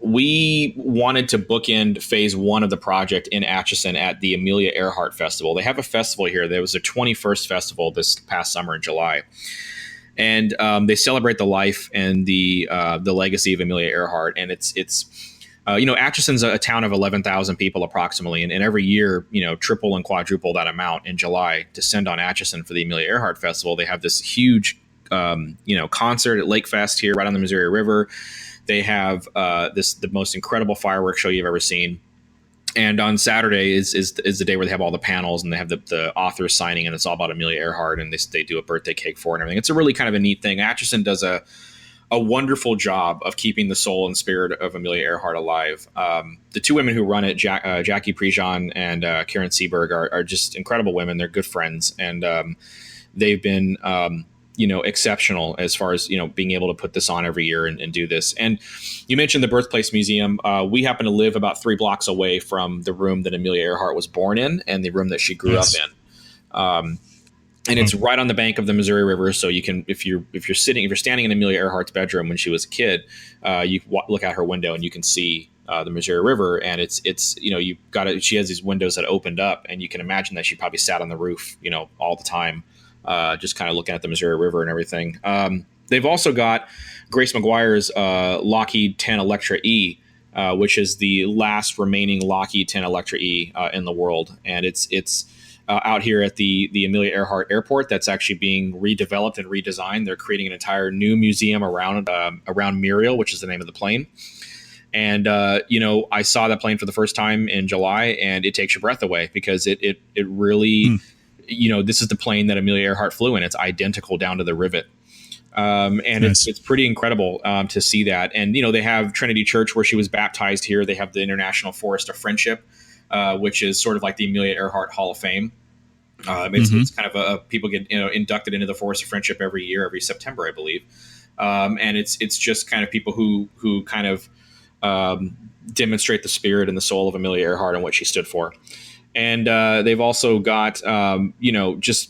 We wanted to bookend phase 1 of the project in Atchison at the Amelia Earhart Festival. They have a festival here. There was their 21st festival this past summer in July. And they celebrate the life and the legacy of Amelia Earhart. And it's Atchison's a town of 11,000 people approximately. And every year, triple and quadruple that amount in July descend on Atchison for the Amelia Earhart Festival. They have this huge concert at Lake Fest here right on the Missouri River. They have the most incredible fireworks show you've ever seen. And on Saturday is the day where they have all the panels and they have the authors signing, and it's all about Amelia Earhart, and they do a birthday cake for her and everything. It's a really kind of a neat thing. Atchison does a wonderful job of keeping the soul and spirit of Amelia Earhart alive. The two women who run it, Jackie Prejean and Karen Seberg, are just incredible women. They're good friends, and they've been exceptional as far as, being able to put this on every year and do this. And you mentioned the Birthplace Museum. We happen to live about 3 blocks away from the room that Amelia Earhart was born in and the room that she grew up in. And it's right on the bank of the Missouri River. So you can, if you're standing in Amelia Earhart's bedroom when she was a kid, you look out her window and you can see the Missouri River. And it's she has these windows that opened up, and you can imagine that she probably sat on the roof, all the time. Just kind of looking at the Missouri River and everything. They've also got Grace McGuire's Lockheed 10 Electra E, which is the last remaining Lockheed 10 Electra E in the world. And it's out here at the Amelia Earhart Airport that's actually being redeveloped and redesigned. They're creating an entire new museum around Muriel, which is the name of the plane. And, I saw that plane for the first time in July, and it takes your breath away because it really... this is the plane that Amelia Earhart flew in. It's identical down to the rivet. And nice. It's pretty incredible to see that. And, they have Trinity Church where she was baptized here. They have the International Forest of Friendship, which is sort of like the Amelia Earhart Hall of Fame. It's kind of people get, inducted into the Forest of Friendship every year, every September, I believe. And it's just kind of people who kind of demonstrate the spirit and the soul of Amelia Earhart and what she stood for. And they've also got, just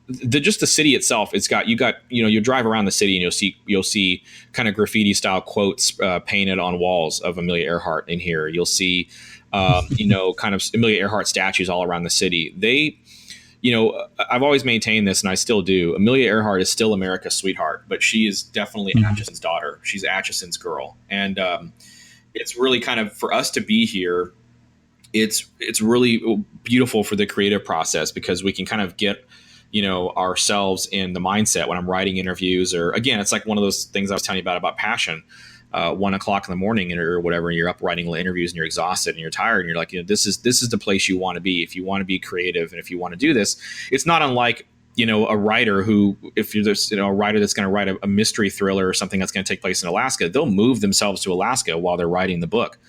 the city itself. It's got, you drive around the city and you'll see kind of graffiti style quotes painted on walls of Amelia Earhart in here. You'll see, kind of Amelia Earhart statues all around the city. They, I've always maintained this, and I still do. Amelia Earhart is still America's sweetheart, but she is definitely Atchison's daughter. She's Atchison's girl. And it's really kind of, for us to be here, it's really beautiful for the creative process because we can kind of get, ourselves in the mindset when I'm writing interviews, or again, it's like one of those things I was telling you about passion, 1 o'clock in the morning or whatever, and you're up writing interviews and you're exhausted and you're tired and you're like, this is the place you want to be. If you want to be creative and if you want to do this, it's not unlike, a writer who, if you're this, a writer that's going to write a mystery thriller or something that's going to take place in Alaska, they'll move themselves to Alaska while they're writing the book.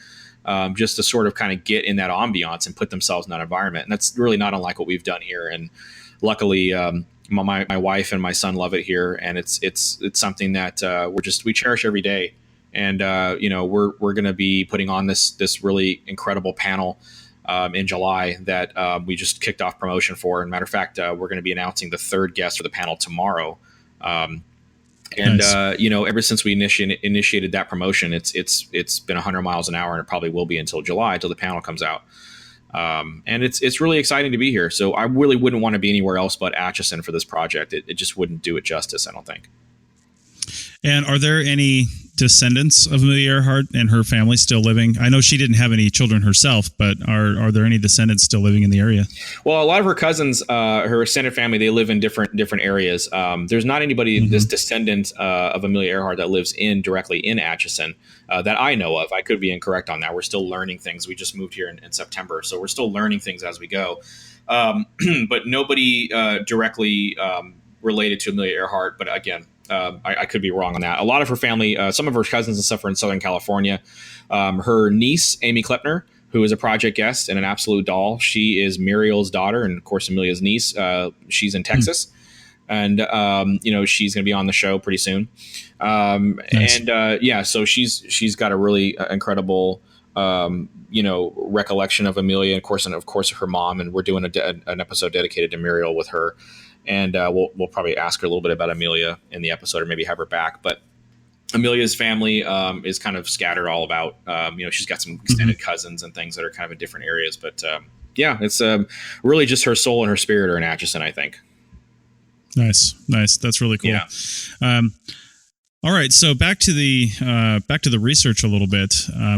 Just to sort of kind of get in that ambiance and put themselves in that environment. And that's really not unlike what we've done here. And luckily, my wife and my son love it here. And it's something that we cherish every day. And, we're going to be putting on this really incredible panel in July that we just kicked off promotion for. And matter of fact, we're going to be announcing the 3rd guest for the panel tomorrow. And, nice. Ever since we initiated that promotion, it's been 100 miles an hour, and it probably will be until July, until the panel comes out. And it's really exciting to be here. So I really wouldn't want to be anywhere else but Atchison for this project. It just wouldn't do it justice, I don't think. And are there any descendants of Amelia Earhart and her family still living? I know she didn't have any children herself, but are there any descendants still living in the area? Well, a lot of her cousins, her extended family, they live in different areas. There's not anybody this descendant of Amelia Earhart that lives directly in Atchison that I know of. I could be incorrect on that. We're still learning things. We just moved here in September, so we're still learning things as we go. But nobody directly related to Amelia Earhart. But again, I could be wrong on that. A lot of her family, some of her cousins and stuff are in Southern California. Her niece, Amy Klepner, who is a project guest and an absolute doll. She is Muriel's daughter and, of course, Amelia's niece. She's in Texas. and she's going to be on the show pretty soon. Nice. And so she's got a really incredible recollection of Amelia, and of course her mom, and we're doing an episode dedicated to Muriel with her, and we'll probably ask her a little bit about Amelia in the episode, or maybe have her back. But Amelia's family is kind of scattered all about. She's got some extended cousins and things that are kind of in different areas, but it's really just her soul and her spirit are in Atchison, I think. Nice. That's really cool. Yeah. All right, so back to the research a little bit.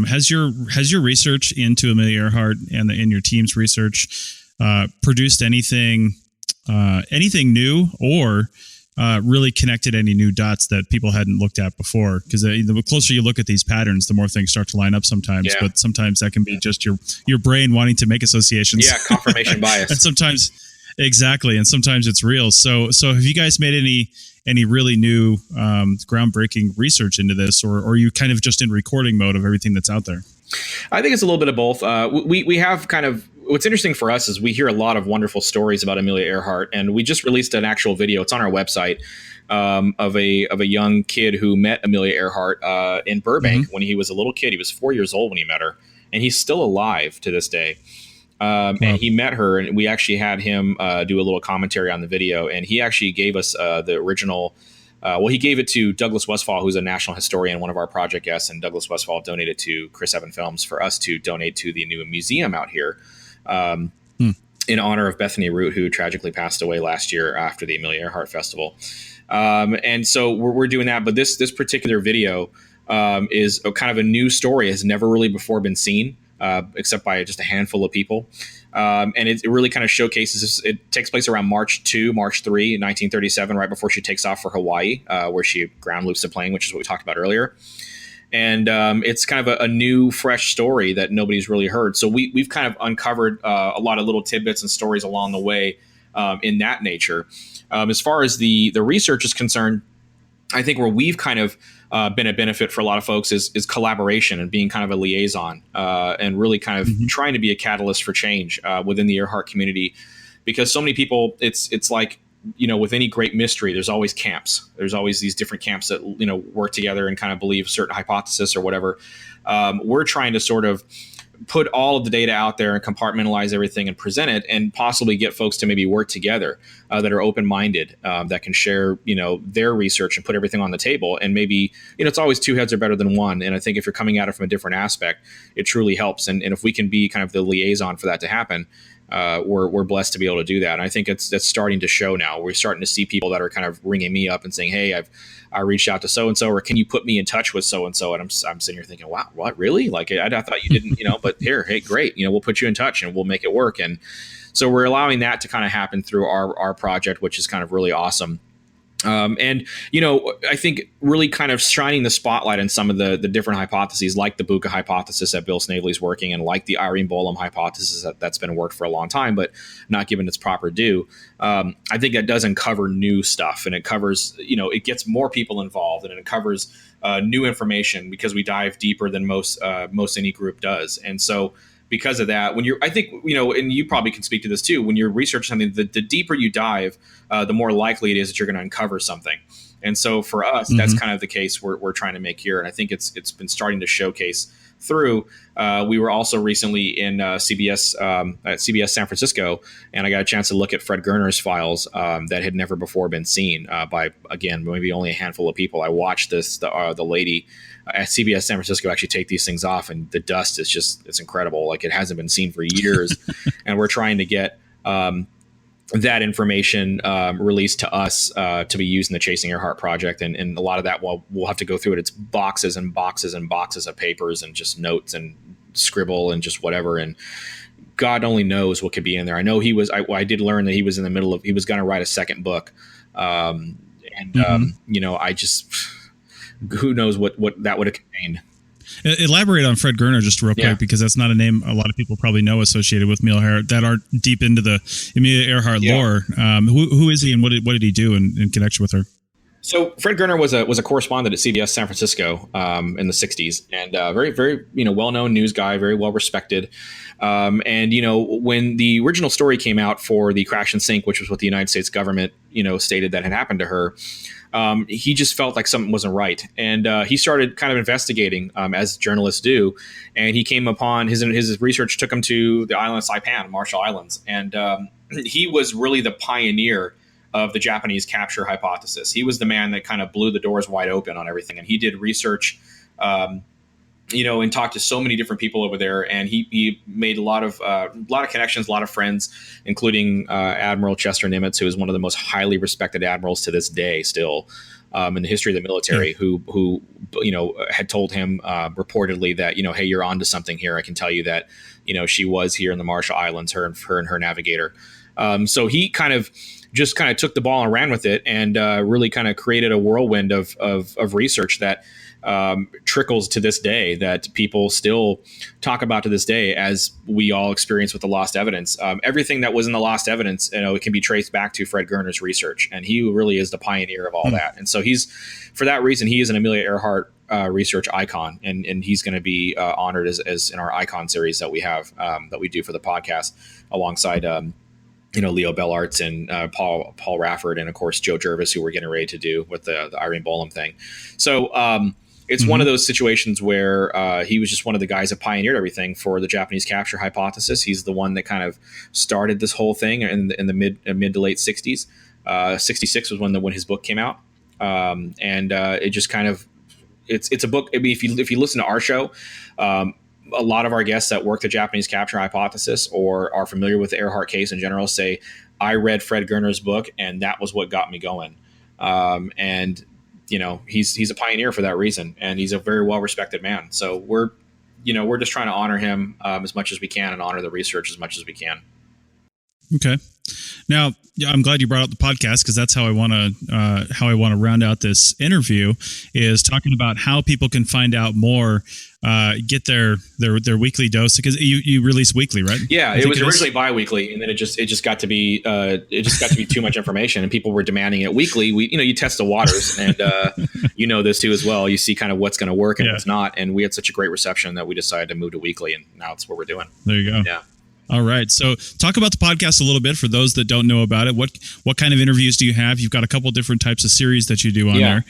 Has your research into Amelia Earhart and your team's research produced anything new, or really connected any new dots that people hadn't looked at before? Because the closer you look at these patterns, the more things start to line up sometimes. Yeah. But sometimes that can be just your brain wanting to make associations. Yeah, confirmation bias. And sometimes, exactly, and sometimes it's real. So have you guys made any really new groundbreaking research into this, or are you kind of just in recording mode of everything that's out there? I think it's a little bit of both. We have kind of, what's interesting for us is we hear a lot of wonderful stories about Amelia Earhart, and we just released an actual video. It's on our website of a young kid who met Amelia Earhart in Burbank when he was a little kid. He was 4 years old when he met her, and he's still alive to this day. And he met her, and we actually had him do a little commentary on the video, and he actually gave us the original. He gave it to Douglas Westfall, who's a national historian, one of our project guests, and Douglas Westfall donated to Chris Evan Films for us to donate to the new museum out here in honor of Bethany Root, who tragically passed away last year after the Amelia Earhart Festival. And so we're doing that. But this particular video is kind of a new story, has never really before been seen. Except by just a handful of people. And it really kind of showcases this. It takes place around March 3, 1937, right before she takes off for Hawaii, where she ground loops the plane, which is what we talked about earlier. And it's kind of a new, fresh story that nobody's really heard. So we've kind of uncovered a lot of little tidbits and stories along the way in that nature. As far as the research is concerned, I think where we've kind of been a benefit for a lot of folks is collaboration and being kind of a liaison and really kind of trying to be a catalyst for change within the Earhart community, because so many people, it's like, with any great mystery, there's always camps. There's always these different camps that, work together and kind of believe a certain hypothesis or whatever. We're trying to sort of put all of the data out there and compartmentalize everything and present it, and possibly get folks to maybe work together that are open-minded, that can share, their research and put everything on the table. And maybe, it's always two heads are better than one. And I think if you're coming at it from a different aspect, it truly helps. And if we can be kind of the liaison for that to happen, we're blessed to be able to do that. And I think that's starting to show now. We're starting to see people that are kind of ringing me up and saying, hey, I reached out to so-and-so, or can you put me in touch with so-and-so? And I'm sitting here thinking, wow, what, really? Like, I thought you didn't, but here, hey, great. We'll put you in touch and we'll make it work. And so we're allowing that to kind of happen through our project, which is kind of really awesome. I think really kind of shining the spotlight on some of the different hypotheses, like the Bucca hypothesis that Bill Snavely's working, and like the Irene Bolam hypothesis that's been worked for a long time, but not given its proper due. I think that does uncover new stuff, and it covers, it gets more people involved, and it covers new information, because we dive deeper than most any group does. And so because of that, I think, and you probably can speak to this too, when you're researching something, the deeper you dive, the more likely it is that you're going to uncover something. And so for us, that's kind of the case we're trying to make here. And I think it's been starting to showcase through. We were also recently in CBS at CBS San Francisco, and I got a chance to look at Fred Gerner's files that had never before been seen by, again, maybe only a handful of people. I watched the lady at CBS San Francisco actually take these things off, and the dust is it's incredible. Like, it hasn't been seen for years. And we're trying to get that information released to us to be used in the Chasing Earhart project. And a lot of that, we'll have to go through it. It's boxes and boxes and boxes of papers and just notes and scribble and just whatever. And God only knows what could be in there. I know I did learn that he was in the middle of, he was going to write a second book. I just, who knows what that would have contained. Elaborate on Fred Gerner just real quick, because that's not a name a lot of people probably know associated with Amelia Earhart that are deep into the Amelia Earhart lore. Who is he, and what did he do in connection with her? So Fred Gerner was a correspondent at CBS San Francisco in the 60s, and very, very, well-known news guy, very well respected. And when the original story came out for the crash and sink, which was what the United States government stated that had happened to her, he just felt like something wasn't right, and he started kind of investigating, as journalists do. And he came upon his research took him to the island of Saipan, Marshall Islands, and he was really the pioneer of the Japanese capture hypothesis. He was the man that kind of blew the doors wide open on everything. And he did research, and talked to so many different people over there. And he made a lot of connections, a lot of friends, including Admiral Chester Nimitz, who is one of the most highly respected admirals to this day still in the history of the military, who had told him reportedly that, hey, you're onto something here. I can tell you that, she was here in the Marshall Islands, her and her navigator. So he kind of took the ball and ran with it, and really kind of created a whirlwind of research that trickles to this day, that people still talk about to this day, as we all experience with the lost evidence. Everything that was in the lost evidence, it can be traced back to Fred Gerner's research, and he really is the pioneer of all that. And so for that reason, he is an Amelia Earhart research icon, and he's going to be honored as in our icon series that we have, that we do for the podcast, alongside Leo Bellarts and Paul Rafford, and of course Joe Jervis, who we're getting ready to do with the Irene Bolam thing. So it's one of those situations where he was just one of the guys that pioneered everything for the Japanese capture hypothesis. He's the one that kind of started this whole thing in the mid to late 60s. 66 was when his book came out, and it just kind of it's a book. I mean, if you listen to our show. A lot of our guests that work the Japanese capture hypothesis or are familiar with the Earhart case in general say, I read Fred Gerner's book and that was what got me going. And he's a pioneer for that reason, and he's a very well-respected man. So we're just trying to honor him as much as we can, and honor the research as much as we can. Okay. Now, I'm glad you brought up the podcast, because that's how I want to round out this interview, is talking about how people can find out more, get their weekly dose, because you release weekly, right? Yeah, it was originally bi-weekly, and then it just got to be too much information, and people were demanding it weekly. You test the waters, and this too as well. You see kind of what's going to work and what's not, and we had such a great reception that we decided to move to weekly, and now it's what we're doing. There you go. Yeah. All right. So talk about the podcast a little bit for those that don't know about it. What kind of interviews do you have? You've got a couple of different types of series that you do on there,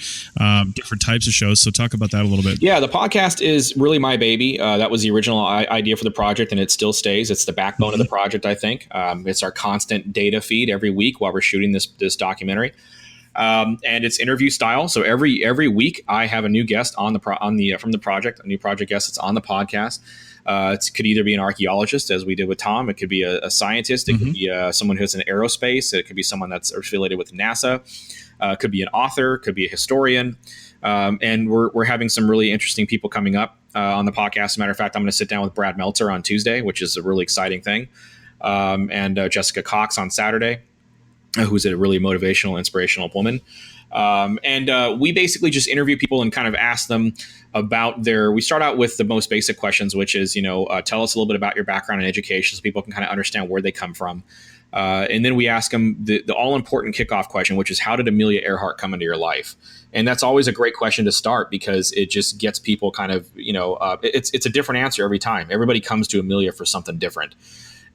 different types of shows. So talk about that a little bit. Yeah, the podcast is really my baby. That was the original idea for the project, and it still stays. It's the backbone of the project, I think. It's our constant data feed every week while we're shooting this documentary. And it's interview style. So every week I have a new guest from the project, a new project guest that's on the podcast. It could either be an archaeologist, as we did with Tom. It could be a scientist. It could be someone who's in aerospace. It could be someone that's affiliated with NASA. It could be an author. It could be a historian. And we're having some really interesting people coming up on the podcast. As a matter of fact, I'm going to sit down with Brad Meltzer on Tuesday, which is a really exciting thing. And Jessica Cox on Saturday, who's a really motivational, inspirational woman. And we basically just interview people and kind of ask them about we start out with the most basic questions, which is, tell us a little bit about your background and education, so people can kind of understand where they come from. And then we ask them the all-important kickoff question, which is, how did Amelia Earhart come into your life? And that's always a great question to start, because it just gets people kind of, it's a different answer every time. Everybody comes to Amelia for something different.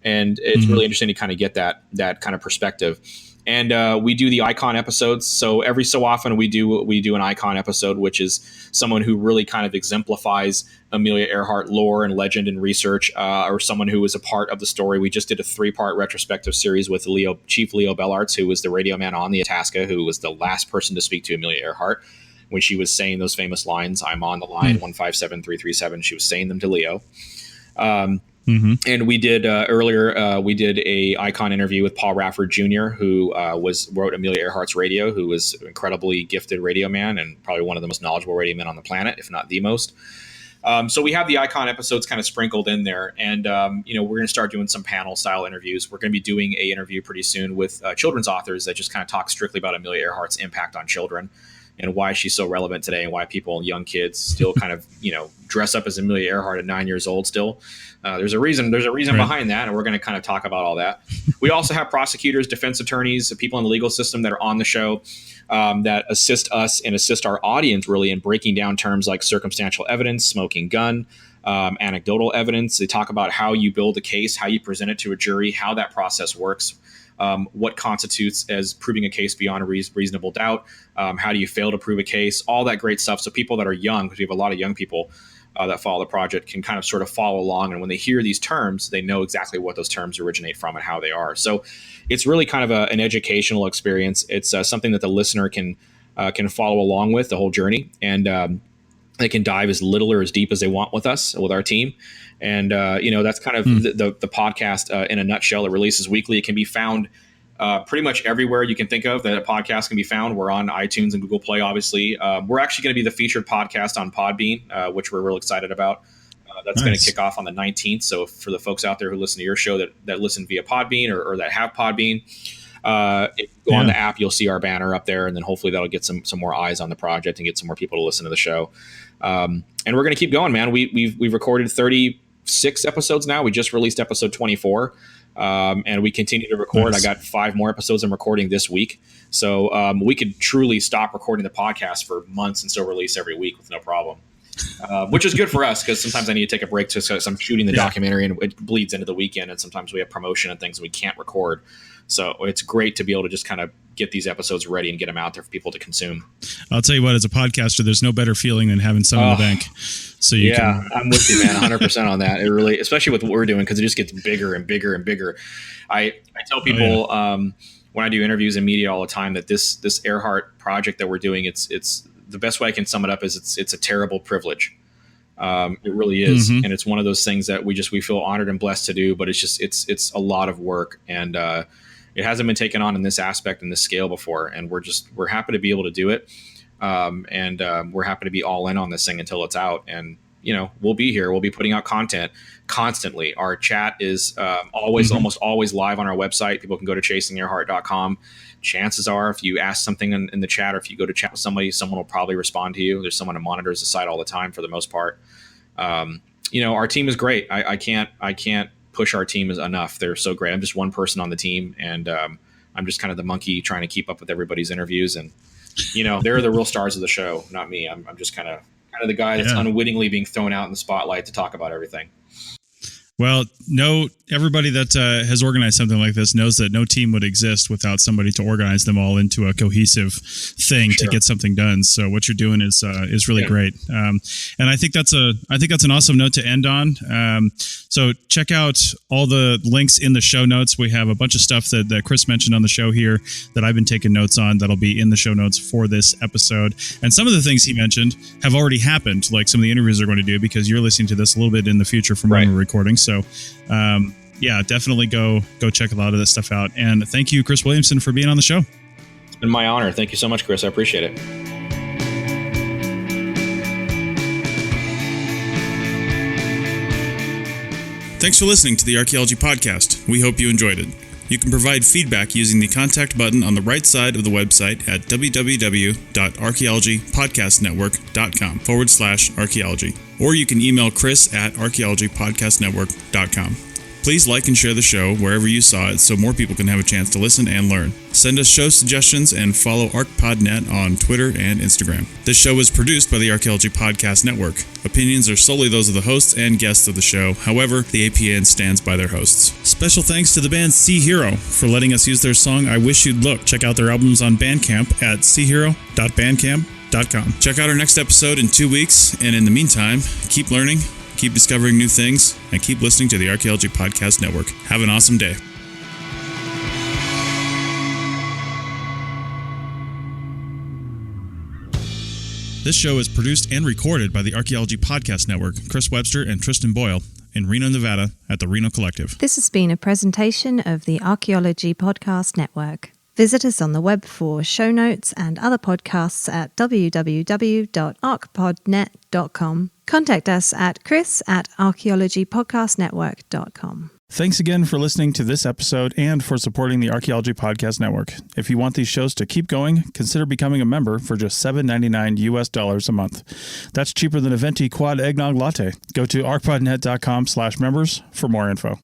And it's really interesting to kind of get that kind of perspective. And we do the icon episodes. So every so often we do an icon episode, which is someone who really kind of exemplifies Amelia Earhart lore and legend and research, or someone who was a part of the story. We just did a 3-part retrospective series with Chief Leo Bellarts, who was the radio man on the Itasca, who was the last person to speak to Amelia Earhart when she was saying those famous lines, "I'm on the line, 157337." She was saying them to Leo. And we did earlier. We did a icon interview with Paul Rafford Jr., who wrote Amelia Earhart's radio, who was an incredibly gifted radio man and probably one of the most knowledgeable radio men on the planet, if not the most. So we have the icon episodes kind of sprinkled in there, and we're going to start doing some panel style interviews. We're going to be doing an interview pretty soon with children's authors that just kind of talk strictly about Amelia Earhart's impact on children. and why she's so relevant today, and why people, young kids, still kind of dress up as Amelia Earhart at 9 years old still. There's a reason Right. behind that, and we're going to kind of talk about all that. We also have prosecutors, defense attorneys, people in the legal system that are on the show that assist us and assist our audience really in breaking down terms like circumstantial evidence, smoking gun, anecdotal evidence. They talk about how you build a case, how you present it to a jury, how that process works, what constitutes as proving a case beyond a reasonable doubt, how do you fail to prove a case, all that great stuff. So people that are young, because we have a lot of young people that follow the project, can kind of sort of follow along. And when they hear these terms, they know exactly what those terms originate from and how they are. So it's really kind of an educational experience. It's something that the listener can follow along with the whole journey. And they can dive as little or as deep as they want with us, with our team. And, that's kind of the podcast in a nutshell. It releases weekly. It can be found pretty much everywhere you can think of that a podcast can be found. We're on iTunes and Google Play, obviously. We're actually going to be the featured podcast on Podbean, which we're real excited about. That's going to kick off on the 19th. So for the folks out there who listen to your show that listen via Podbean or that have Podbean, if you go on the app, you'll see our banner up there, and then hopefully that'll get some more eyes on the project and get some more people to listen to the show. And we're going to keep going, man. We've recorded 36 episodes now. We just released episode 24, and we continue to record. Nice. I got 5 more episodes I'm recording this week. So we could truly stop recording the podcast for months and still release every week with no problem. Which is good for us, because sometimes I need to take a break because I'm shooting the documentary and it bleeds into the weekend, and sometimes we have promotion and things and we can't record. So it's great to be able to just kind of get these episodes ready and get them out there for people to consume. I'll tell you what, as a podcaster, there's no better feeling than having some in the bank. So I'm with you, man, 100% on that. It really, especially with what we're doing, because it just gets bigger and bigger and bigger. I tell people when I do interviews in media all the time that this Earhart project that we're doing, it's the best way I can sum it up is it's a terrible privilege. It really is. Mm-hmm. And it's one of those things that we feel honored and blessed to do, but it's a lot of work, and it hasn't been taken on in this aspect and this scale before. And we're happy to be able to do it. And we're happy to be all in on this thing until it's out. And, we'll be here. We'll be putting out content constantly. Our chat is almost always live on our website. People can go to chasingearhart.com. Chances are, if you ask something in the chat, or if you go to chat with somebody, someone will probably respond to you. There's someone who monitors the site all the time for the most part. Our team is great. I can't push our team enough. They're so great. I'm just one person on the team, and I'm just kind of the monkey trying to keep up with everybody's interviews. And they're the real stars of the show, not me. I'm just kind of the guy that's unwittingly being thrown out in the spotlight to talk about everything. Well, everybody that has organized something like this knows that no team would exist without somebody to organize them all into a cohesive thing to get something done. So what you're doing is really great. And I think that's an awesome note to end on. So check out all the links in the show notes. We have a bunch of stuff that Chris mentioned on the show here that I've been taking notes on that'll be in the show notes for this episode. And some of the things he mentioned have already happened, like some of the interviews they're going to do, because you're listening to this a little bit in the future from when we're recording. So definitely go check a lot of this stuff out. And thank you, Chris Williamson, for being on the show. It's been my honor. Thank you so much, Chris. I appreciate it. Thanks for listening to the Archaeology Podcast. We hope you enjoyed it. You can provide feedback using the contact button on the right side of the website at www.archaeologypodcastnetwork.com/archaeology. Or you can email Chris at archaeologypodcastnetwork.com. Please like and share the show wherever you saw it so more people can have a chance to listen and learn. Send us show suggestions and follow ArcPodNet on Twitter and Instagram. This show is produced by the Archaeology Podcast Network. Opinions are solely those of the hosts and guests of the show. However, the APN stands by their hosts. Special thanks to the band Sea Hero for letting us use their song I Wish You'd Look. Check out their albums on Bandcamp at seahero.bandcamp.com. Check out our next episode in 2 weeks, and in the meantime, keep learning, keep discovering new things, and keep listening to the Archaeology Podcast Network. Have an awesome day. This show is produced and recorded by the Archaeology Podcast Network, Chris Webster and Tristan Boyle, in Reno, Nevada, at the Reno Collective. This has been a presentation of the Archaeology Podcast Network. Visit us on the web for show notes and other podcasts at www.archpodnet.com. Contact us at chris@archaeologypodcastnetwork.com. Thanks again for listening to this episode and for supporting the Archaeology Podcast Network. If you want these shows to keep going, consider becoming a member for just $7.99 US a month. That's cheaper than a venti quad eggnog latte. Go to arcpodnet.com/members for more info.